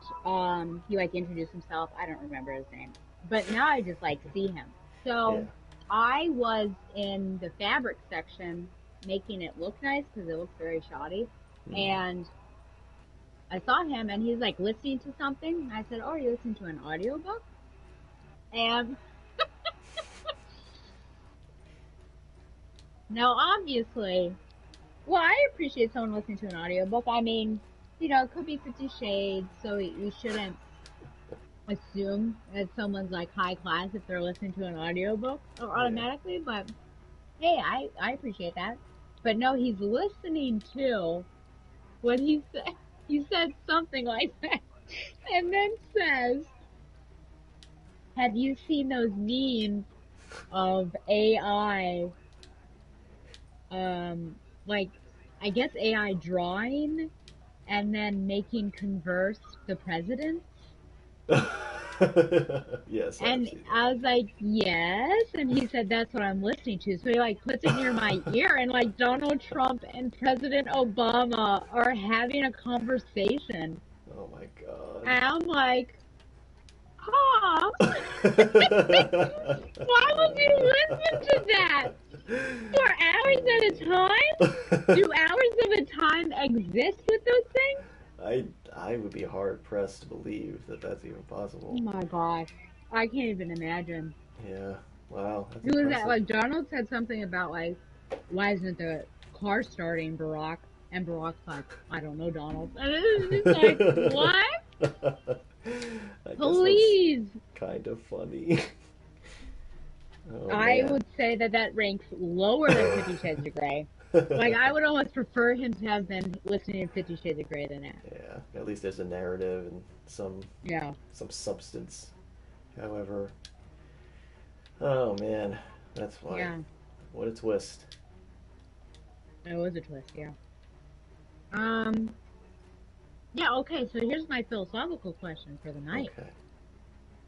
he like introduced himself. I don't remember his name, but now I just like see him. So Yeah. I was in the fabric section making it look nice because it looks very shoddy. And I saw him, and he's like listening to something. I said, "Oh, are you listening to an audiobook?" And now, obviously, well, I appreciate someone listening to an audiobook. I mean, it could be 50 Shades, so we shouldn't assume that someone's like high class if they're listening to an audiobook automatically, but hey, I appreciate that. But no, he's listening to what he said. He said something like that, and then says, "Have you seen those memes of AI, like, I guess AI drawing and then making converse the president?" Yes. And I was like, yes. And he said, that's what I'm listening to. So he like puts it near my ear, and like Donald Trump and President Obama are having a conversation. Oh my god. And I'm like, huh? Why would you listen to that? For hours at a time? Do hours of a time exist with those things? I would be hard pressed to believe that that's even possible. Oh my gosh. I can't even imagine. Yeah. Wow. That's Who was impressive. that? Like, Donald said something about, like, why isn't the car starting, Barack? And Barack's like, I don't know, Donald. And it's just like, what? Please. Kind of funny. Oh, I man. would say that ranks lower than 50 Shades of Grey. Like, I would almost prefer him to have been listening to 50 Shades of Grey than that. Yeah. At least there's a narrative and some substance. However, oh man, that's funny. Yeah. What a twist. It was a twist, yeah. Yeah, okay, so here's my philosophical question for the night. Okay.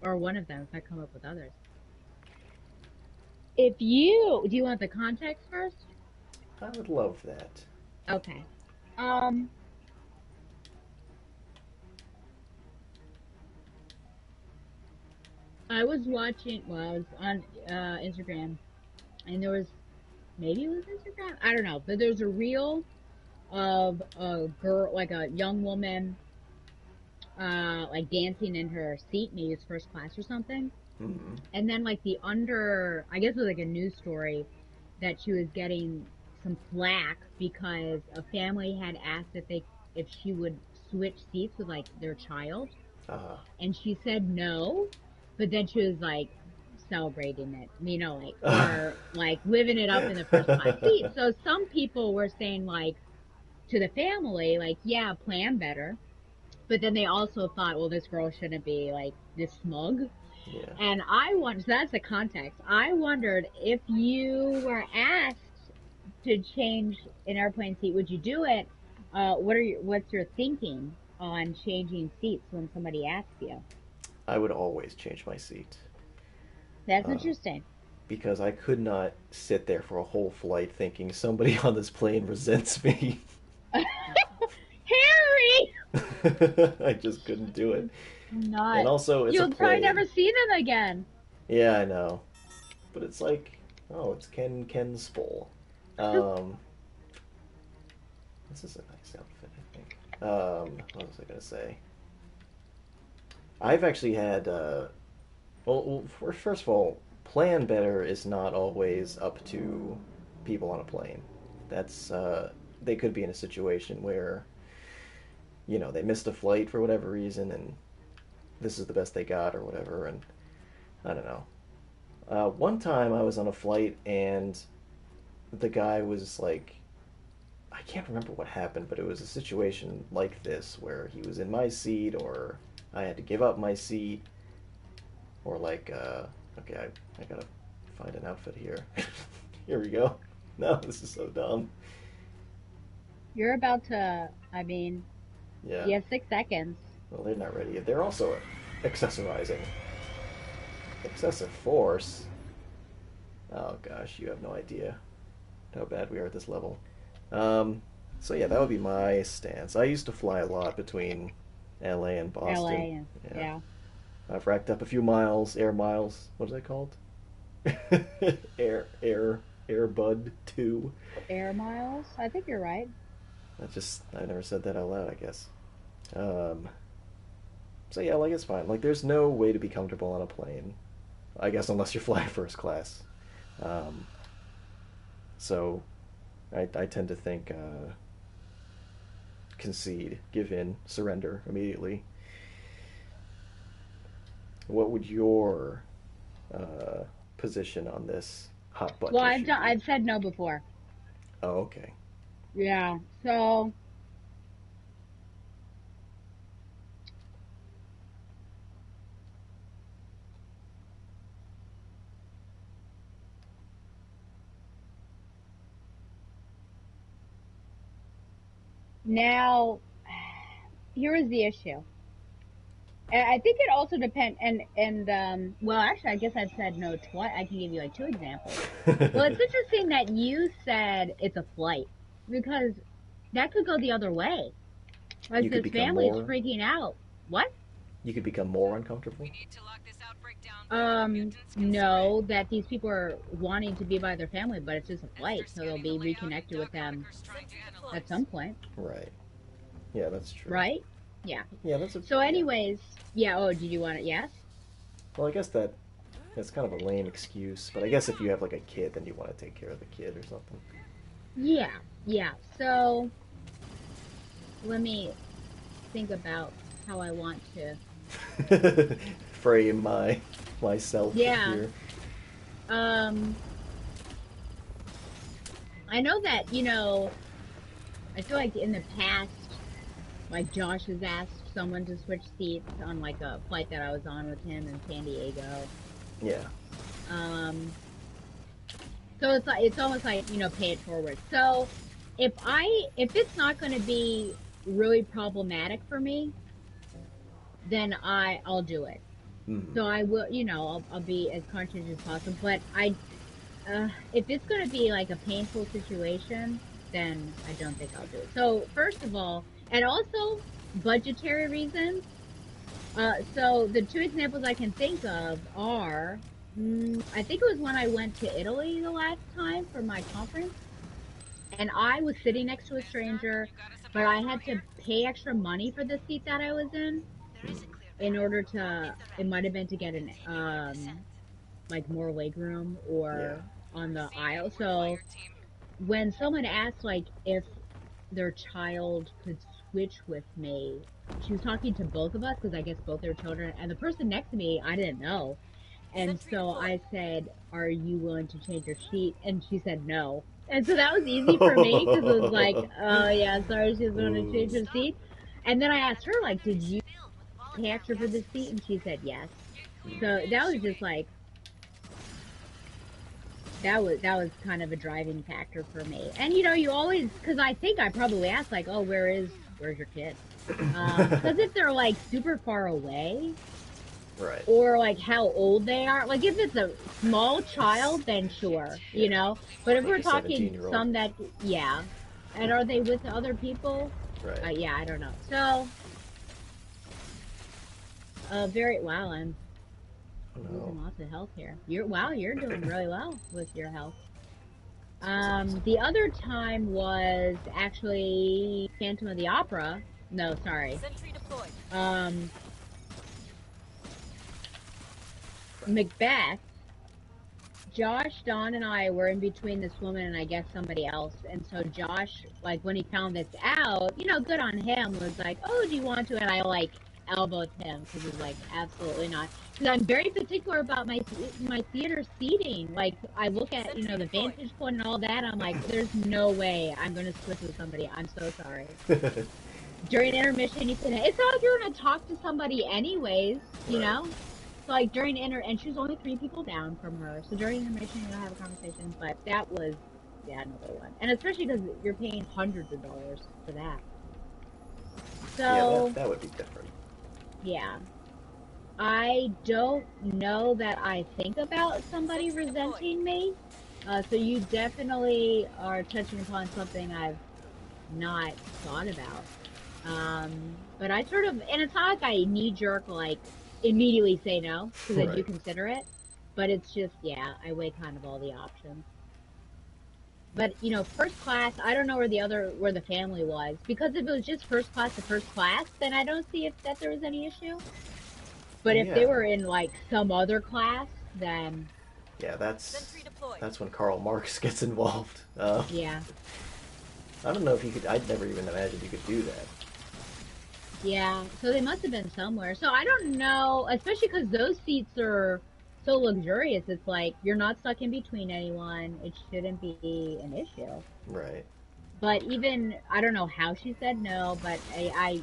Or one of them, if I come up with others. Do you want the context first? I would love that. Okay. I was on Instagram, and there was, maybe it was Instagram? I don't know, but there's a reel of a girl, like a young woman, like dancing in her seat, maybe it's first class or something. Mm-hmm. And then like I guess it was like a news story that she was getting some flack because a family had asked if she would switch seats with like their child, Uh-huh. and she said no, but then she was like celebrating it, like or like living it up in the first class seat. So some people were saying like to the family, like, yeah, plan better. But then they also thought, well, this girl shouldn't be like this smug. Yeah. And I wondered, so that's the context. I wondered if you were asked to change an airplane seat, would you do it? What's your thinking on changing seats when somebody asks you? I would always change my seat. That's Uh, interesting. because I could not sit there for a whole flight thinking somebody on this plane resents me. Harry! I just couldn't do it. And Not. also, it's a You'll probably plane. never see them again. Yeah, I know. But it's like, oh, it's Ken Spoll. Um, this is a nice outfit, I think. What was I gonna say? I've actually had, first of all, plan better is not always up to people on a plane. That's, they could be in a situation where, they missed a flight for whatever reason, and this is the best they got or whatever, and I don't know. One time I was on a flight and the guy was like, I can't remember what happened, but it was a situation like this where he was in my seat, or I had to give up my seat, or like, okay, I gotta find an outfit here. Here we go. No, this is so dumb. You're about to, Yeah. you have 6 seconds. Well, they're not ready yet. They're also accessorizing. Excessive force? Oh gosh, you have no idea how bad we are at this level. So yeah, that would be my stance. I used to fly a lot between LA and Boston. Yeah. I've racked up a few air miles. What is that called? Air Bud 2. Air miles? I think you're right. I never said that out loud, I guess. So yeah, like it's fine. Like there's no way to be comfortable on a plane. I guess unless you're flying first class. So I tend to think concede, give in, surrender immediately. What would your position on this hot button Well, issue be? I've said no before. Oh, okay. Yeah. So now, here is the issue. And I think it also depends, well, actually, I guess I've said no twice. I can give you like 2 examples. Well, it's interesting that you said it's a flight, because that could go the other way. Like You could this become family's more. freaking out. What? You could become more uncomfortable. We need to lock this outbreak down before mutants can No, spread. that these people are wanting to be by their family, but it's just a flight, Esther's so they'll scanning be the layout, reconnected with Doug them Gallagher's trying to analyze. at some point, Right. Yeah, that's true. right? Yeah. Yeah, that's a. So, yeah. anyways, yeah. Oh, did you want it? Yes. Well, I guess that's kind of a lame excuse, but I guess if you have like a kid, then you want to take care of the kid or something. Yeah. Yeah. So, let me think about how I want to. Frame myself Yeah. here. I know that I feel like in the past, like Josh has asked someone to switch seats on like a flight that I was on with him in San Diego. Yeah. So it's almost like pay it forward. So if it's not going to be really problematic for me, then I'll do it. Mm. So I will, I'll be as conscious as possible. But if it's going to be like a painful situation, then I don't think I'll do it. So first of all, and also budgetary reasons. So the 2 examples I can think of are, I think it was when I went to Italy the last time for my conference, and I was sitting next to a stranger, but I had to pay extra money for the seat that I was in order to, it might have been to get an, like more legroom or on the aisle. So when someone asked like if their child could switch with me. She was talking to both of us because I guess both their children, and the person next to me, I didn't know. And so I said, "Are you willing to change your sheet?" And she said no. And so that was easy for me because it was like, "Oh yeah, sorry, she was willing to change her seat." And then I asked her, like, "Did you catch her for the seat?" And she said yes. So that was just like, that was kind of a driving factor for me. And you always, because I think I probably asked like, "Oh, where's your kid?" Because if they're like super far away, Right. or like how old they are, like if it's a small child, then sure, Yeah. But if Like we're a talking 17-year-old. some that, yeah, and are they with other people? Right. Yeah, I don't know. So, very wow, I'm Oh no. losing lots of health here. You're doing really well with your health. The other time was actually Phantom of the Opera. No, sorry. Sentry deployed. Macbeth. Josh, Don, and I were in between this woman and I guess somebody else. And so Josh, like, when he found this out, good on him, was like, "Oh, do you want to?" And I, like, elbowed him because he was like, "Absolutely not." Because I'm very particular about my theater seating. Like, I look at, the vantage point and all that. I'm like, there's no way I'm going to switch with somebody. I'm so sorry. During intermission, you said, it's not like you're going to talk to somebody anyways, you Right. know? So, like, during and she was only 3 people down from her. So during intermission, you'll have a conversation. But that was, yeah, another one. And especially because you're paying hundreds of dollars for that. Yeah, So, that would be different. yeah. I don't know that I think about somebody resenting me. So you definitely are touching upon something I've not thought about. But I sort of, and it's not like I knee jerk, like immediately say no, because I do Right. consider it. But it's just, yeah, I weigh kind of all the options. But first class, I don't know where the family was, because if it was just first class to first class, then I don't see if that there was any issue. But if they Yeah. were in like some other class, then Yeah, Sentry deployed. that's when Karl Marx gets involved. yeah, I don't know if you could. I'd never even imagined you could do that. yeah. So they must have been somewhere. So I don't know, especially because those seats are so luxurious. It's like you're not stuck in between anyone. It shouldn't be an issue. Right. But even I don't know how she said no, but I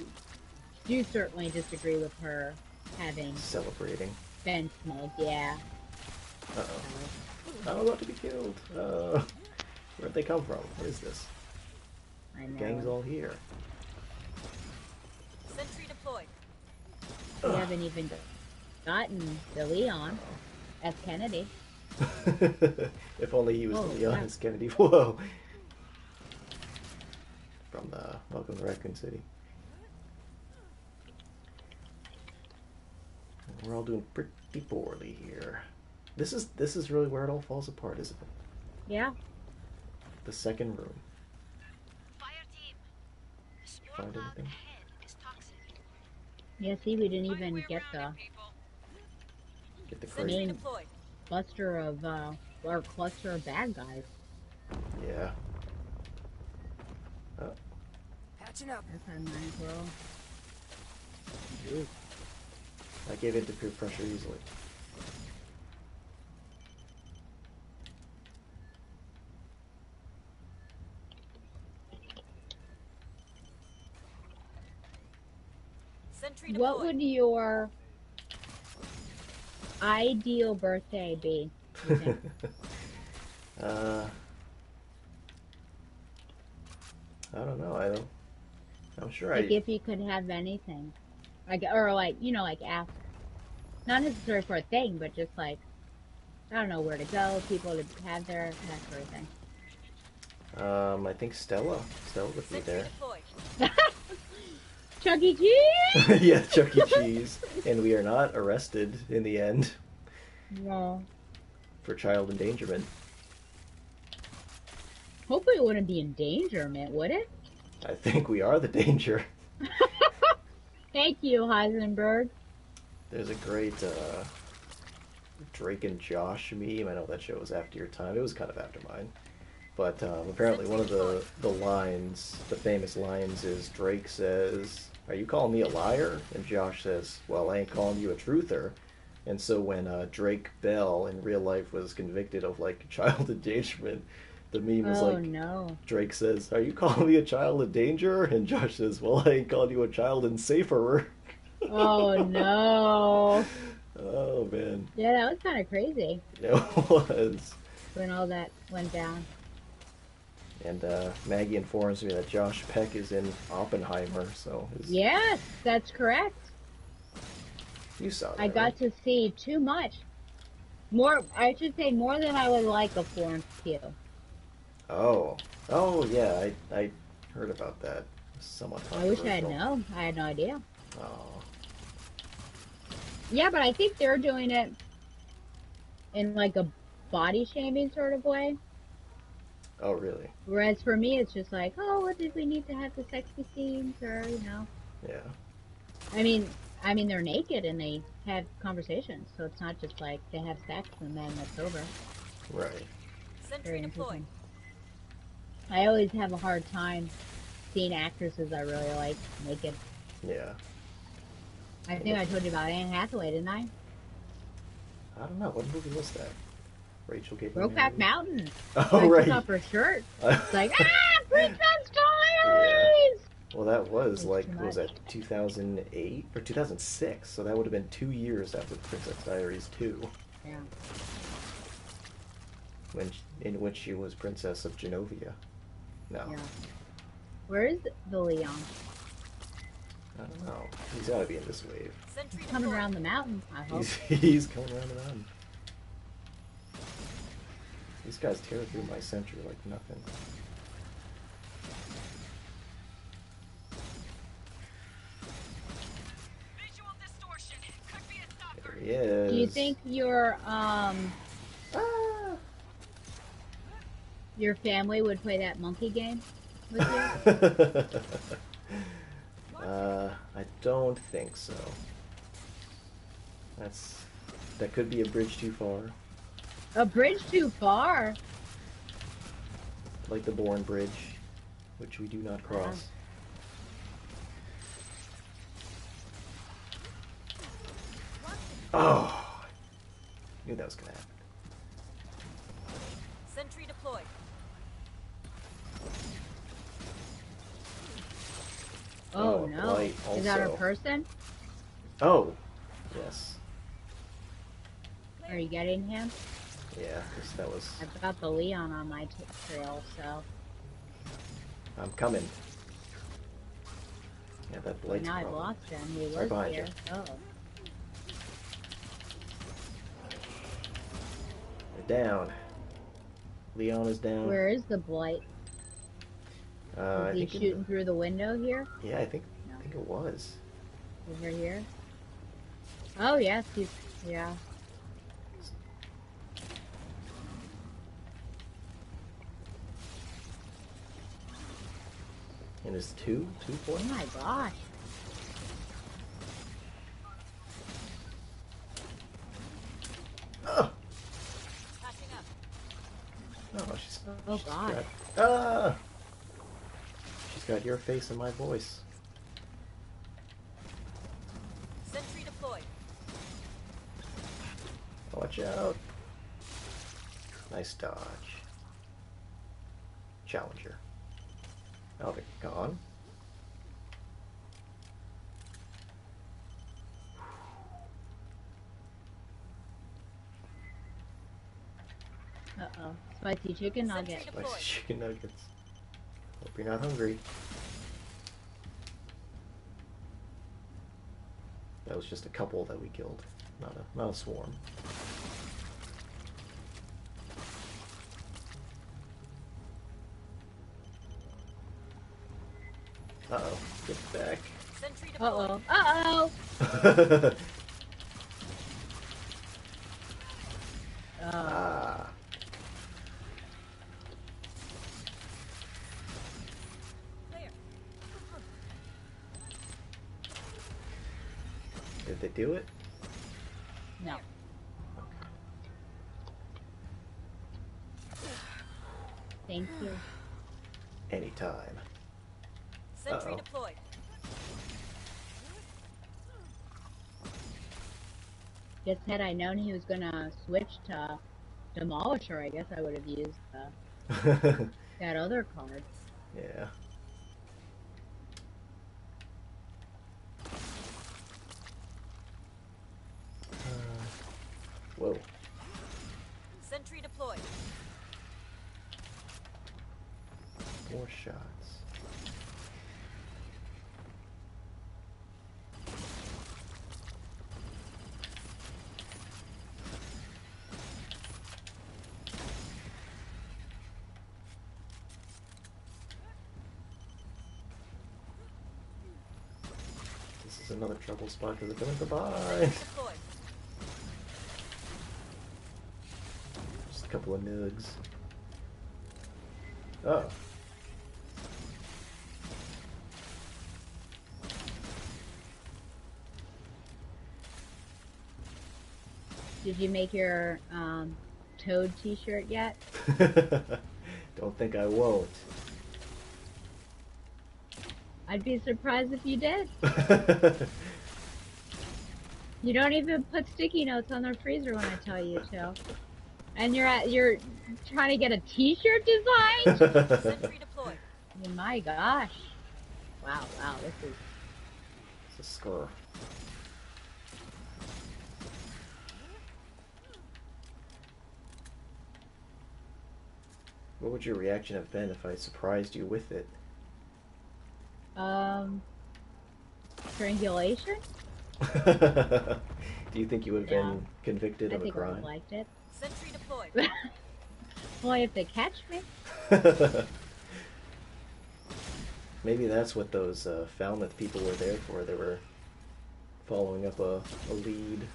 do certainly disagree with her having Celebrating. been smoked. Yeah. Uh-oh. I'm about to be killed. Where'd they come from? What is this? I know. Gang's all here. Sentry deployed. We haven't even gotten the Leon as Kennedy. If only he was Oh, the Leon yeah. S. Kennedy. Whoa. From Welcome to Raccoon City. We're all doing pretty poorly here. This is really where it all falls apart, isn't it? Yeah. The second room. Fireteam. The spore Find cloud anything? ahead is toxic. Yeah, see, we didn't even get the Get the Sentry crate. main deployed. cluster of bad guys. Yeah. Oh, Patching up. That's our nice world. I gave in to peer pressure easily. Sentry What deployed. would your ideal birthday be? You think? uh, I don't know. I'm sure Like if you could have anything, like ask, not necessarily for a thing, but just like I don't know where to go, people to have their that sort of thing. I think Stella would be Sentry there. deployed. Chuck E. Cheese. Yeah, Chuck E. Cheese. And we are not arrested in the end No. for child endangerment. Hopefully, it wouldn't be endangerment, would it? I think we are the danger. Thank you, Heisenberg. There's a great Drake and Josh meme. I know that show was after your time. It was kind of after mine. But apparently one of the lines, the famous lines, is Drake says, "Are you calling me a liar?" And Josh says, "Well, I ain't calling you a truther." And so when Drake Bell in real life was convicted of like child endangerment, the meme is Oh like no. Drake says, "Are you calling me a child in danger?" And Josh says, "Well, I ain't calling you a child in safer." Oh no. Oh man, Yeah, that was kind of crazy it was. when all that went down. And Maggie informs me that Josh Peck is in Oppenheimer, so Yes, that's correct. you saw I that, right? got to see too much. More, I should say more than I would like of Florence Pugh. Oh, oh yeah, I heard about that. Somewhat I wish I had controversial. known. I had no idea. Oh, Yeah, but I think they're doing it in like a body shaming sort of way. oh really? Whereas for me, it's just like, oh, what did we need to have the sexy scenes or, you know? Yeah, I mean, they're naked and they have conversations, so it's not just like they have sex and then it's over. right. Very Sentry deployed. interesting. I always have a hard time seeing actresses I really like naked. Yeah. I think I told you about Anne Hathaway, didn't I? I don't know. What movie was that? Rachel getting Brokeback married? Mountain. Oh, Where I took right. off her shirt. Yeah. It's like, Princess Diaries! Well, that was It's like, too what was much. that, 2008 or 2006? So that would have been 2 years after Princess Diaries 2, Yeah. in which she was Princess of Genovia. No, Yeah. Where is the Leon? I don't know. He's got to be in this wave. Sentry He's coming deployed. around the mountain, I hope. He's coming around the mountain. These guys tear through my sentry like nothing. Visual distortion. Could be a There stalker. he is. Do you think Ah! your family would play that monkey game with you? I don't think so. That could be a bridge too far, A bridge too far. like the Bourne Bridge, which we do not cross. Oh, I knew that was gonna happen. Sentry deployed. Oh, no. Blight Is that a also. person? Oh, yes, Are you getting him? yeah, because that was. I've got the Leon on my trail, so. I'm coming. Yeah, that But Blight's now I've problem. lost him. He Right was behind here. you. Oh. They're down. Leon is down. Where is the Blight? I Is he think shooting through the window here? yeah, I think No. it was. Over here? Oh, yes. He's, yeah. And it's two Oh points. my gosh. Oh, Patching up. no, she's. Oh, she's God. got- ah! She's got your face and my voice. Sentry deployed. Watch out. Nice dodge. Challenger. Oh, they're gone. Uh-oh. Spicy chicken nugget. Sentry Spicy deployed. chicken nuggets. Hope you're not hungry. That was just a couple that we killed, not a swarm. Uh-oh, get back. Sentry deployed. Uh-oh. Uh-oh! Ah, Clear. did they do it? No. Thank you. Anytime. Sentry Uh-oh. deployed. Just had I known he was gonna switch to Demolisher, I guess I would have used that other card. Yeah. Whoa. Sentry deployed. 4 shots. This is another trouble spot because it's in the bind. Sentry deployed. Just a couple of nugs. Oh. Did you make your Toad t-shirt yet? Don't think I won't. I'd be surprised if you did. You don't even put sticky notes on their freezer when I tell you to. And you're trying to get a t-shirt designed? Sentry deployed. I mean, my gosh. Wow, this is... It's a score. What would your reaction have been if I surprised you with it? Strangulation? Do you think you would have been convicted I of a think I would crime? have liked it. Sentry deployed. Well, if they catch me. Maybe that's what those Falmouth people were there for. They were following up a lead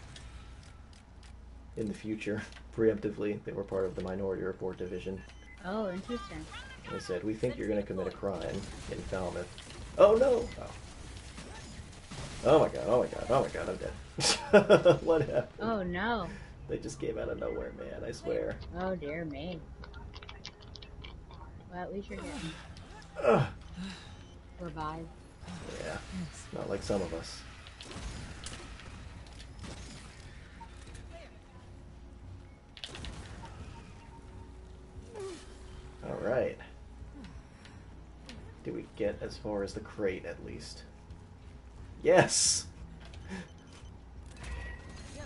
in the future, preemptively. They were part of the Minority Report Division. Oh, interesting. They said, we think you're going to commit a crime in Falmouth. Oh, no! Oh my god, oh my god, oh my god, I'm dead. What happened? Oh, no. They just came out of nowhere, man, I swear. Oh, dear me. Well, at least you're getting Ugh. revived. Yeah, not like some of us. Alright. Did we get as far as the crate, at least? Yes!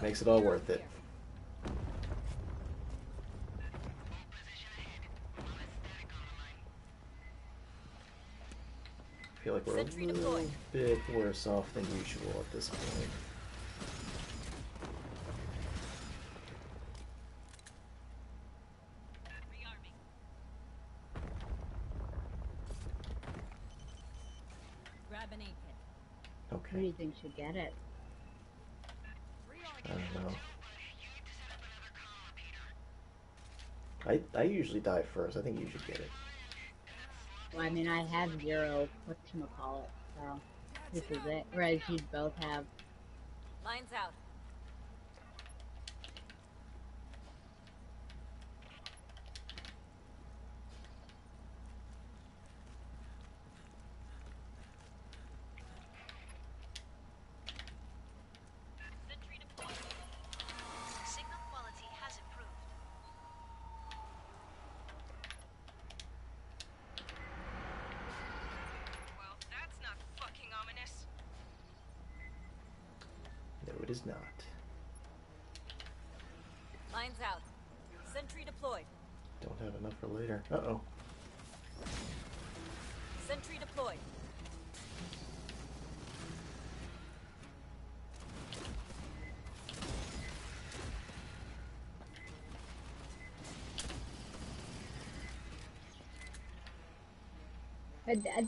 Makes it all worth it. I feel like we're a little bit worse off than usual at this point. Grab an aid kit. Who do Okay, you think should get it? I don't know. I usually die first. I think you should get it. Well, I mean, I have 0, whatchamacallit, so this is it. Whereas you both have... Lines out. Sentry deployed. Signal quality has improved. Well, that's not fucking ominous. No, it is not. Lines out. Sentry deployed. Don't have enough for later. Uh-oh. Sentry deployed.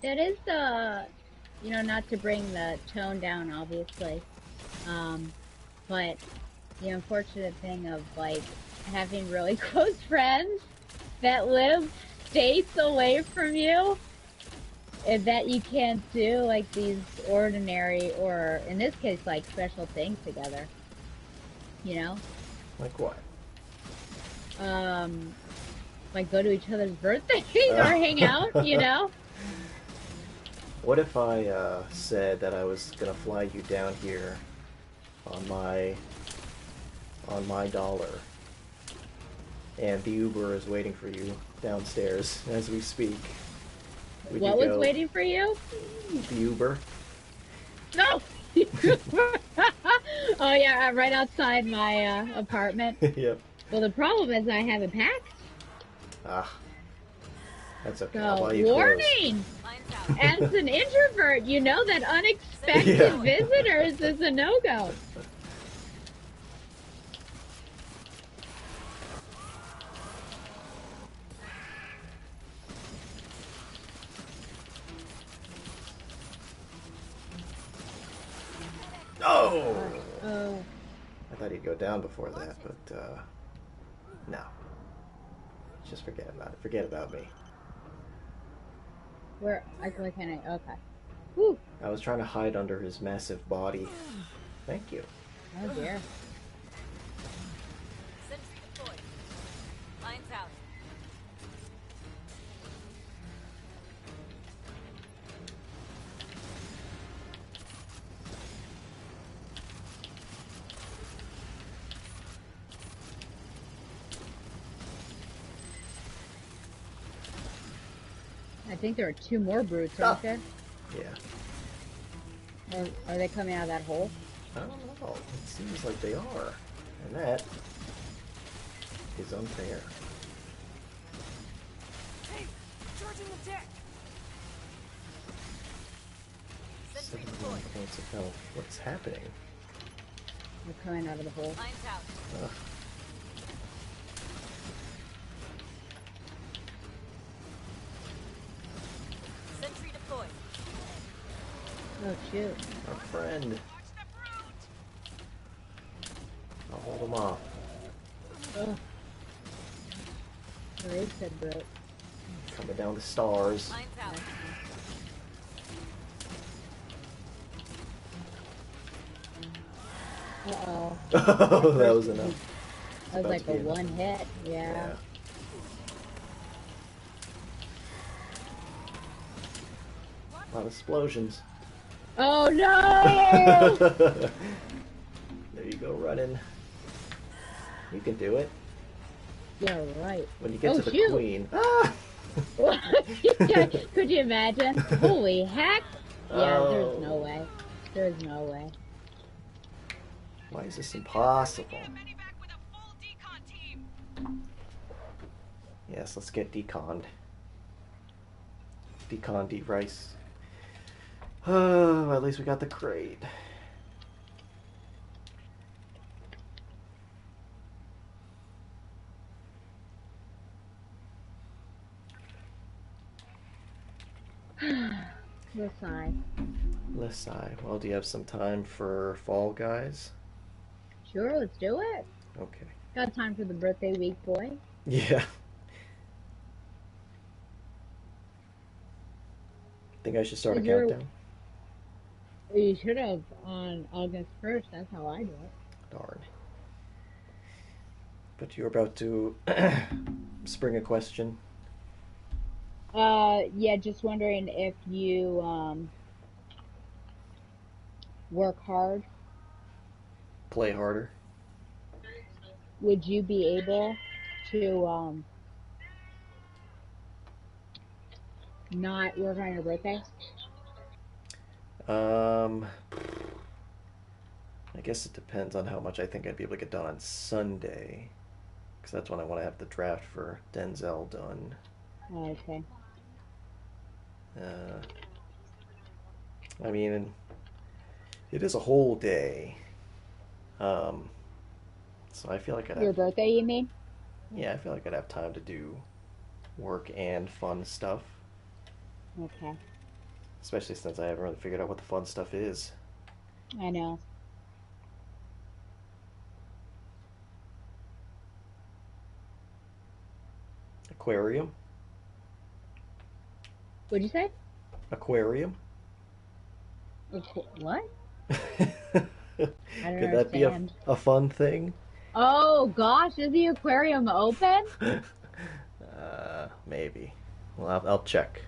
That is the, you know, not to bring the tone down, obviously, but the unfortunate thing of, like, having really close friends that live states away from you, and that you can't do, like, these ordinary, or, in this case, like, special things together, you know? Like what? like go to each other's birthdays or hang out, you know? What if I said that I was gonna fly you down here on my dollar, and the Uber is waiting for you downstairs as we speak? Would What you was go? waiting for you? The Uber. No! Oh yeah, right outside my apartment. Yep. Well, the problem is I haven't packed. Ah, that's okay. I'll So, buy you clothes. warning! As an introvert, you know that unexpected Yeah. visitors is a no-go. Oh! Oh, I thought he'd go down before that, but no. Just forget about it. Forget about me. where I can't. Okay. Whew. I was trying to hide under his massive body. Thank you. Oh dear. Sentry deployed. Lines out. I think there are two more brutes, aren't there? Yeah. Or are they coming out of that hole? I don't know. It seems like they are. And that is unfair. Hey, charging the deck. Sentry 71 deployed. points of health. What's happening? They're coming out of the hole. Lines out. Ugh. Sentry deployed. Oh shoot. Our friend. I'll hold him off. Oh. They said brute. Coming down the stars. Lines out. Uh-oh. Oh, that was enough. That was about like to a be enough. one hit. Yeah. A lot of explosions. Oh no! There you go, running. You can do it. Yeah, right. When you get Oh, to the shoot. queen. Ah! Could you imagine? Holy heck! Yeah, Oh. there's no way. There's no way. Why is this impossible? Medivac with a full decon team. Yes, let's get deconned. Decon D-Rice. Oh, at least we got the crate. We'll sigh. Let's sigh. Well, do you have some time for Fall Guys? Sure, let's do it. Okay. Got time for the birthday week, boy. Yeah. Think I should start a Is there- countdown? You should have on August 1st. That's how I do it. Darn. But you're about to spring a question. Yeah, just wondering if you work hard, Play harder. would you be able to not work on your birthday? I guess it depends on how much I think I'd be able to get done on Sunday. Because that's when I want to have the draft for Denzel done. Oh, okay. I mean, it is a whole day. So I feel like I'd Your have, birthday, you mean? yeah, I feel like I'd have time to do work and fun stuff. Okay. Especially since I haven't really figured out what the fun stuff is. I know. Aquarium? What'd you say? Aquarium? What? Could that be understand. a fun thing? Oh gosh, is the aquarium open? Maybe. Well, I'll check.